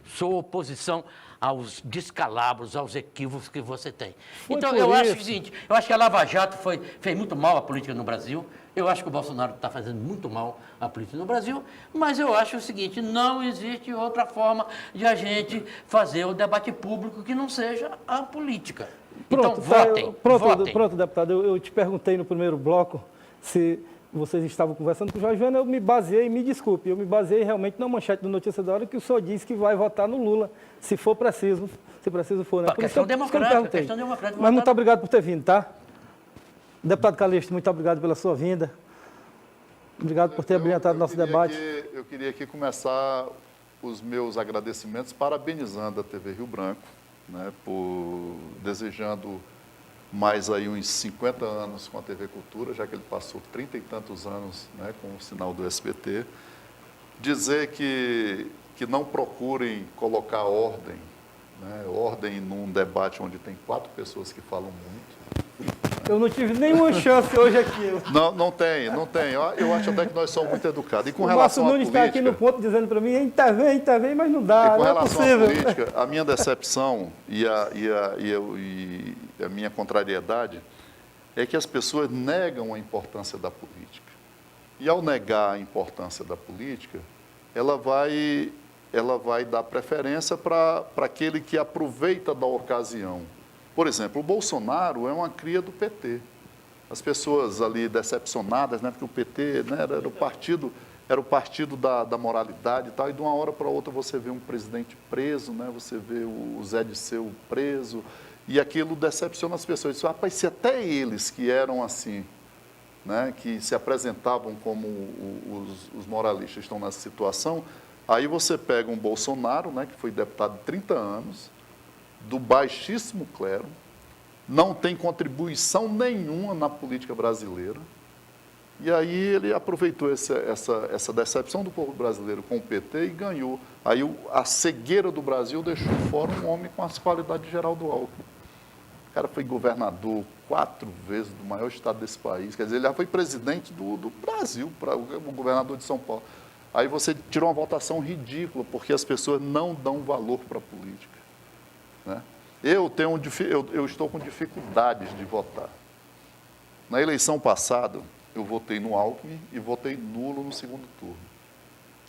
sou oposição aos descalabros, aos equívocos que você tem. Então, eu acho o seguinte, eu acho que a Lava Jato fez muito mal à política no Brasil, eu acho que o Bolsonaro está fazendo muito mal à política no Brasil, mas eu acho o seguinte, não existe outra forma de a gente fazer o debate público que não seja a política. Pronto, Então, votem, votem. Pronto, deputado. Eu te perguntei no primeiro bloco se vocês estavam conversando com o Jorge Viana, eu me baseei, me desculpe, eu me baseei realmente na manchete do Notícia da Hora que o senhor disse que vai votar no Lula, se for preciso, se preciso for, né? Pá, questão democrática, questão democrática. Mas muito obrigado por ter vindo, tá? Deputado Calixto, muito obrigado pela sua vinda. Obrigado por ter abrilhantado o nosso debate. Eu queria aqui começar os meus agradecimentos parabenizando a TV Rio Branco, né, por desejando mais aí uns 50 anos com a TV Cultura, já que ele passou 30 e tantos anos, né, com o sinal do SBT. Dizer que não procurem colocar ordem, né, ordem num debate onde tem 4 pessoas que falam muito. Eu não tive nenhuma chance hoje aqui. Não tem. Eu acho até que nós somos muito educados. E com O relação Márcio à Nunes política... está aqui no ponto dizendo para mim, intervém, mas não dá, E com não é relação à possível. política, a minha decepção e a minha contrariedade é que as pessoas negam a importância da política. E ao negar a importância da política, ela vai dar preferência para aquele que aproveita da ocasião. Por exemplo, o Bolsonaro é uma cria do PT. As pessoas ali decepcionadas, né, porque o PT, né, era o partido da moralidade e tal, e de uma hora para outra você vê um presidente preso, né, você vê o Zé Disseu preso, e aquilo decepciona as pessoas. Diz, rapaz, se até eles que eram assim, né, que se apresentavam como os moralistas estão nessa situação, aí você pega um Bolsonaro, né, que foi deputado de 30 anos, do baixíssimo clero, não tem contribuição nenhuma na política brasileira, e aí ele aproveitou essa decepção do povo brasileiro com o PT e ganhou. Aí a cegueira do Brasil deixou fora um homem com as qualidades de Geraldo Alckmin. O cara foi governador 4 vezes do maior estado desse país, quer dizer, ele já foi presidente do Brasil, o governador de São Paulo. Aí você tirou uma votação ridícula, porque as pessoas não dão valor para a política. Né? Eu estou com dificuldades de votar. Na eleição passada, eu votei no Alckmin e votei nulo no segundo turno.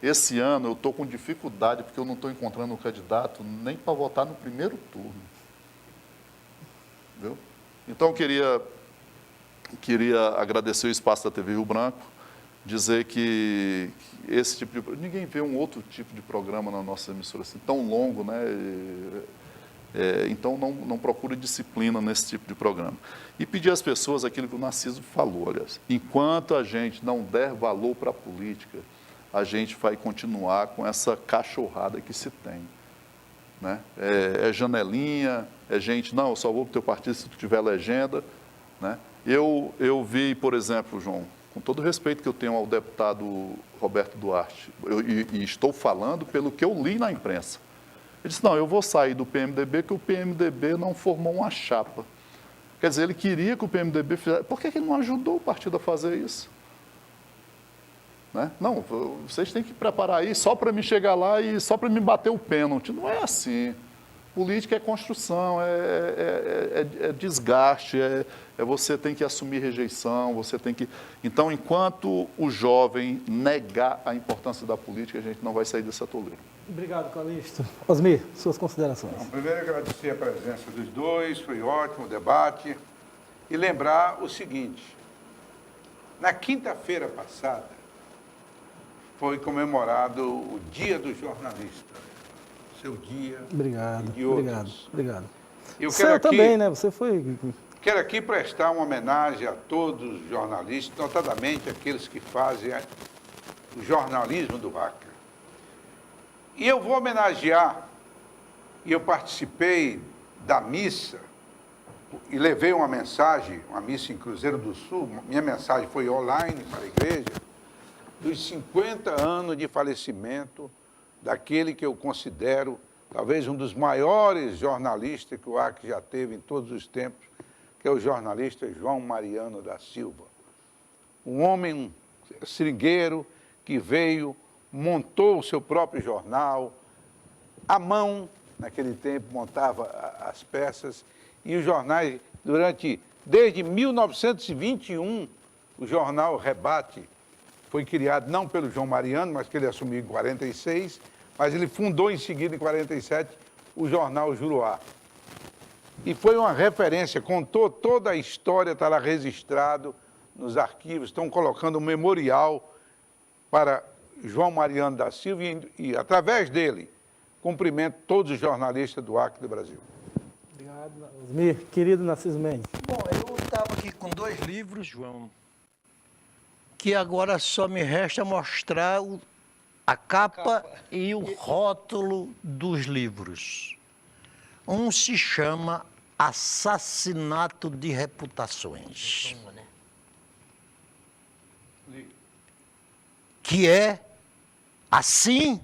Esse ano, eu estou com dificuldade, porque eu não estou encontrando um candidato nem para votar no primeiro turno. Entendeu? Então, eu queria agradecer o espaço da TV Rio Branco, dizer que esse tipo de... Ninguém vê um outro tipo de programa na nossa emissora assim, tão longo, né? Então, não procure disciplina nesse tipo de programa. E pedir às pessoas aquilo que o Narciso falou, aliás. Enquanto a gente não der valor para a política, a gente vai continuar com essa cachorrada que se tem. Né? É janelinha, é gente, não, eu só vou para o teu partido se tu tiver legenda. Né? Eu vi, por exemplo, João, com todo o respeito que eu tenho ao deputado Roberto Duarte, e estou falando pelo que eu li na imprensa. Ele disse, não, eu vou sair do PMDB, que o PMDB não formou uma chapa. Quer dizer, ele queria que o PMDB fizesse... Por que ele não ajudou o partido a fazer isso? Né? Não, vocês têm que preparar aí só para me chegar lá e só para me bater o pênalti. Não é assim. Política é construção, é desgaste, você tem que assumir rejeição, você tem que... Então, enquanto o jovem negar a importância da política, a gente não vai sair desse atoleiro. Obrigado, Calixto. Osmir, suas considerações. Bom, primeiro, agradecer a presença dos dois, foi ótimo o debate. E lembrar o seguinte, na quinta-feira passada, foi comemorado o Dia do Jornalista. Seu dia Obrigado, e de outros. obrigado. Eu Você quero aqui, também, né? Você foi... Quero aqui prestar uma homenagem a todos os jornalistas, notadamente aqueles que fazem o jornalismo do Acre. E eu vou homenagear, e eu participei da missa, e levei uma mensagem, uma missa em Cruzeiro do Sul, minha mensagem foi online para a igreja, dos 50 anos de falecimento daquele que eu considero talvez um dos maiores jornalistas que o Acre já teve em todos os tempos, que é o jornalista João Mariano da Silva. Um homem seringueiro que veio, montou o seu próprio jornal, à mão, naquele tempo, montava as peças, e os jornais, desde 1921, o jornal Rebate foi criado não pelo João Mariano, mas que ele assumiu em 46, mas ele fundou em seguida, em 47, o jornal Juruá. e foi uma referência, contou toda a história, está lá registrado nos arquivos, estão colocando um memorial para João Mariano da Silva e através dele, cumprimento todos os jornalistas do Acre do Brasil. Obrigado, Osmir. Querido Narciso Mendes. Bom, eu estava aqui com 2 livros, João, que agora só me resta mostrar a capa e o rótulo dos livros. Um se chama Assassinato de Reputações, que é assim,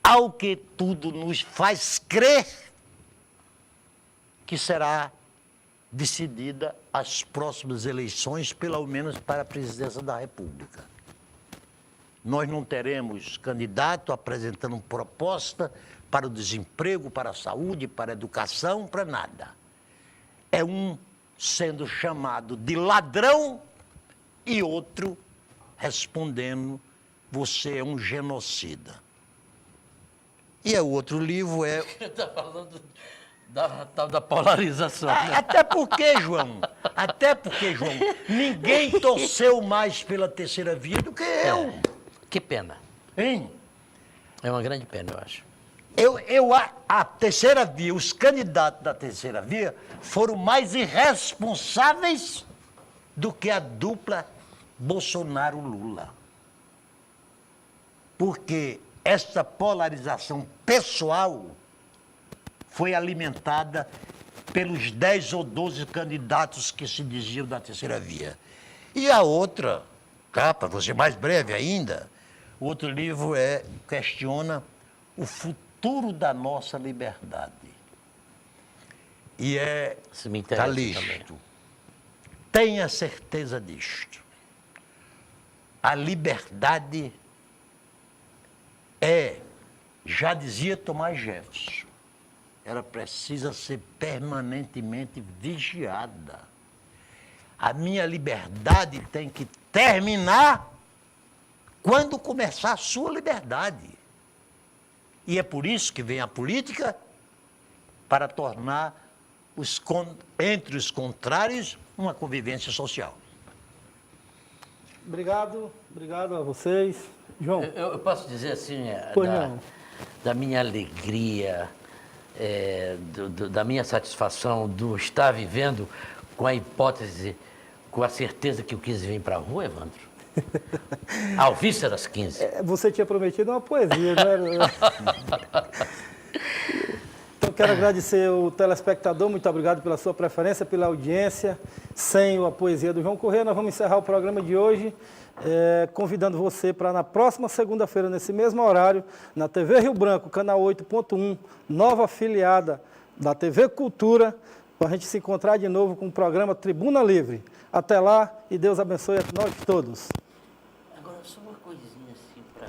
ao que tudo nos faz crer que será decidida as próximas eleições, pelo menos para a presidência da República. Nós não teremos candidato apresentando proposta para o desemprego, para a saúde, para a educação, para nada. É um sendo chamado de ladrão e outro respondendo: você é um genocida. E o outro livro é... Está falando da polarização. Né? Até porque, João, ninguém torceu mais pela terceira via do que eu. Que pena. Hein? É uma grande pena, eu acho. A terceira via, os candidatos da terceira via foram mais irresponsáveis do que a dupla Bolsonaro-Lula. Porque essa polarização pessoal foi alimentada pelos 10 ou 12 candidatos que se diziam da terceira via. E a outra, para você mais breve ainda, o outro livro questiona o futuro da nossa liberdade. E Isso me interessa Calixto. também. Tenha certeza disto. A liberdade já dizia Thomas Jefferson, ela precisa ser permanentemente vigiada. A minha liberdade tem que terminar quando começar a sua liberdade. E é por isso que vem a política, para tornar entre os contrários uma convivência social. Obrigado a vocês. João. Eu posso dizer assim, Pois não. da minha alegria, da minha satisfação do estar vivendo com a hipótese, com a certeza que o 15 vem para a rua, Evandro? Ao vísceras 15. Você tinha prometido uma poesia, não era? Então, quero agradecer o telespectador, muito obrigado pela sua preferência, pela audiência. Sem a poesia do João Corrêa, nós vamos encerrar o programa de hoje, convidando você para na próxima segunda-feira, nesse mesmo horário, na TV Rio Branco, canal 8.1, nova afiliada da TV Cultura, para a gente se encontrar de novo com o programa Tribuna Livre. Até lá e Deus abençoe a nós todos. Agora, só uma coisinha assim para...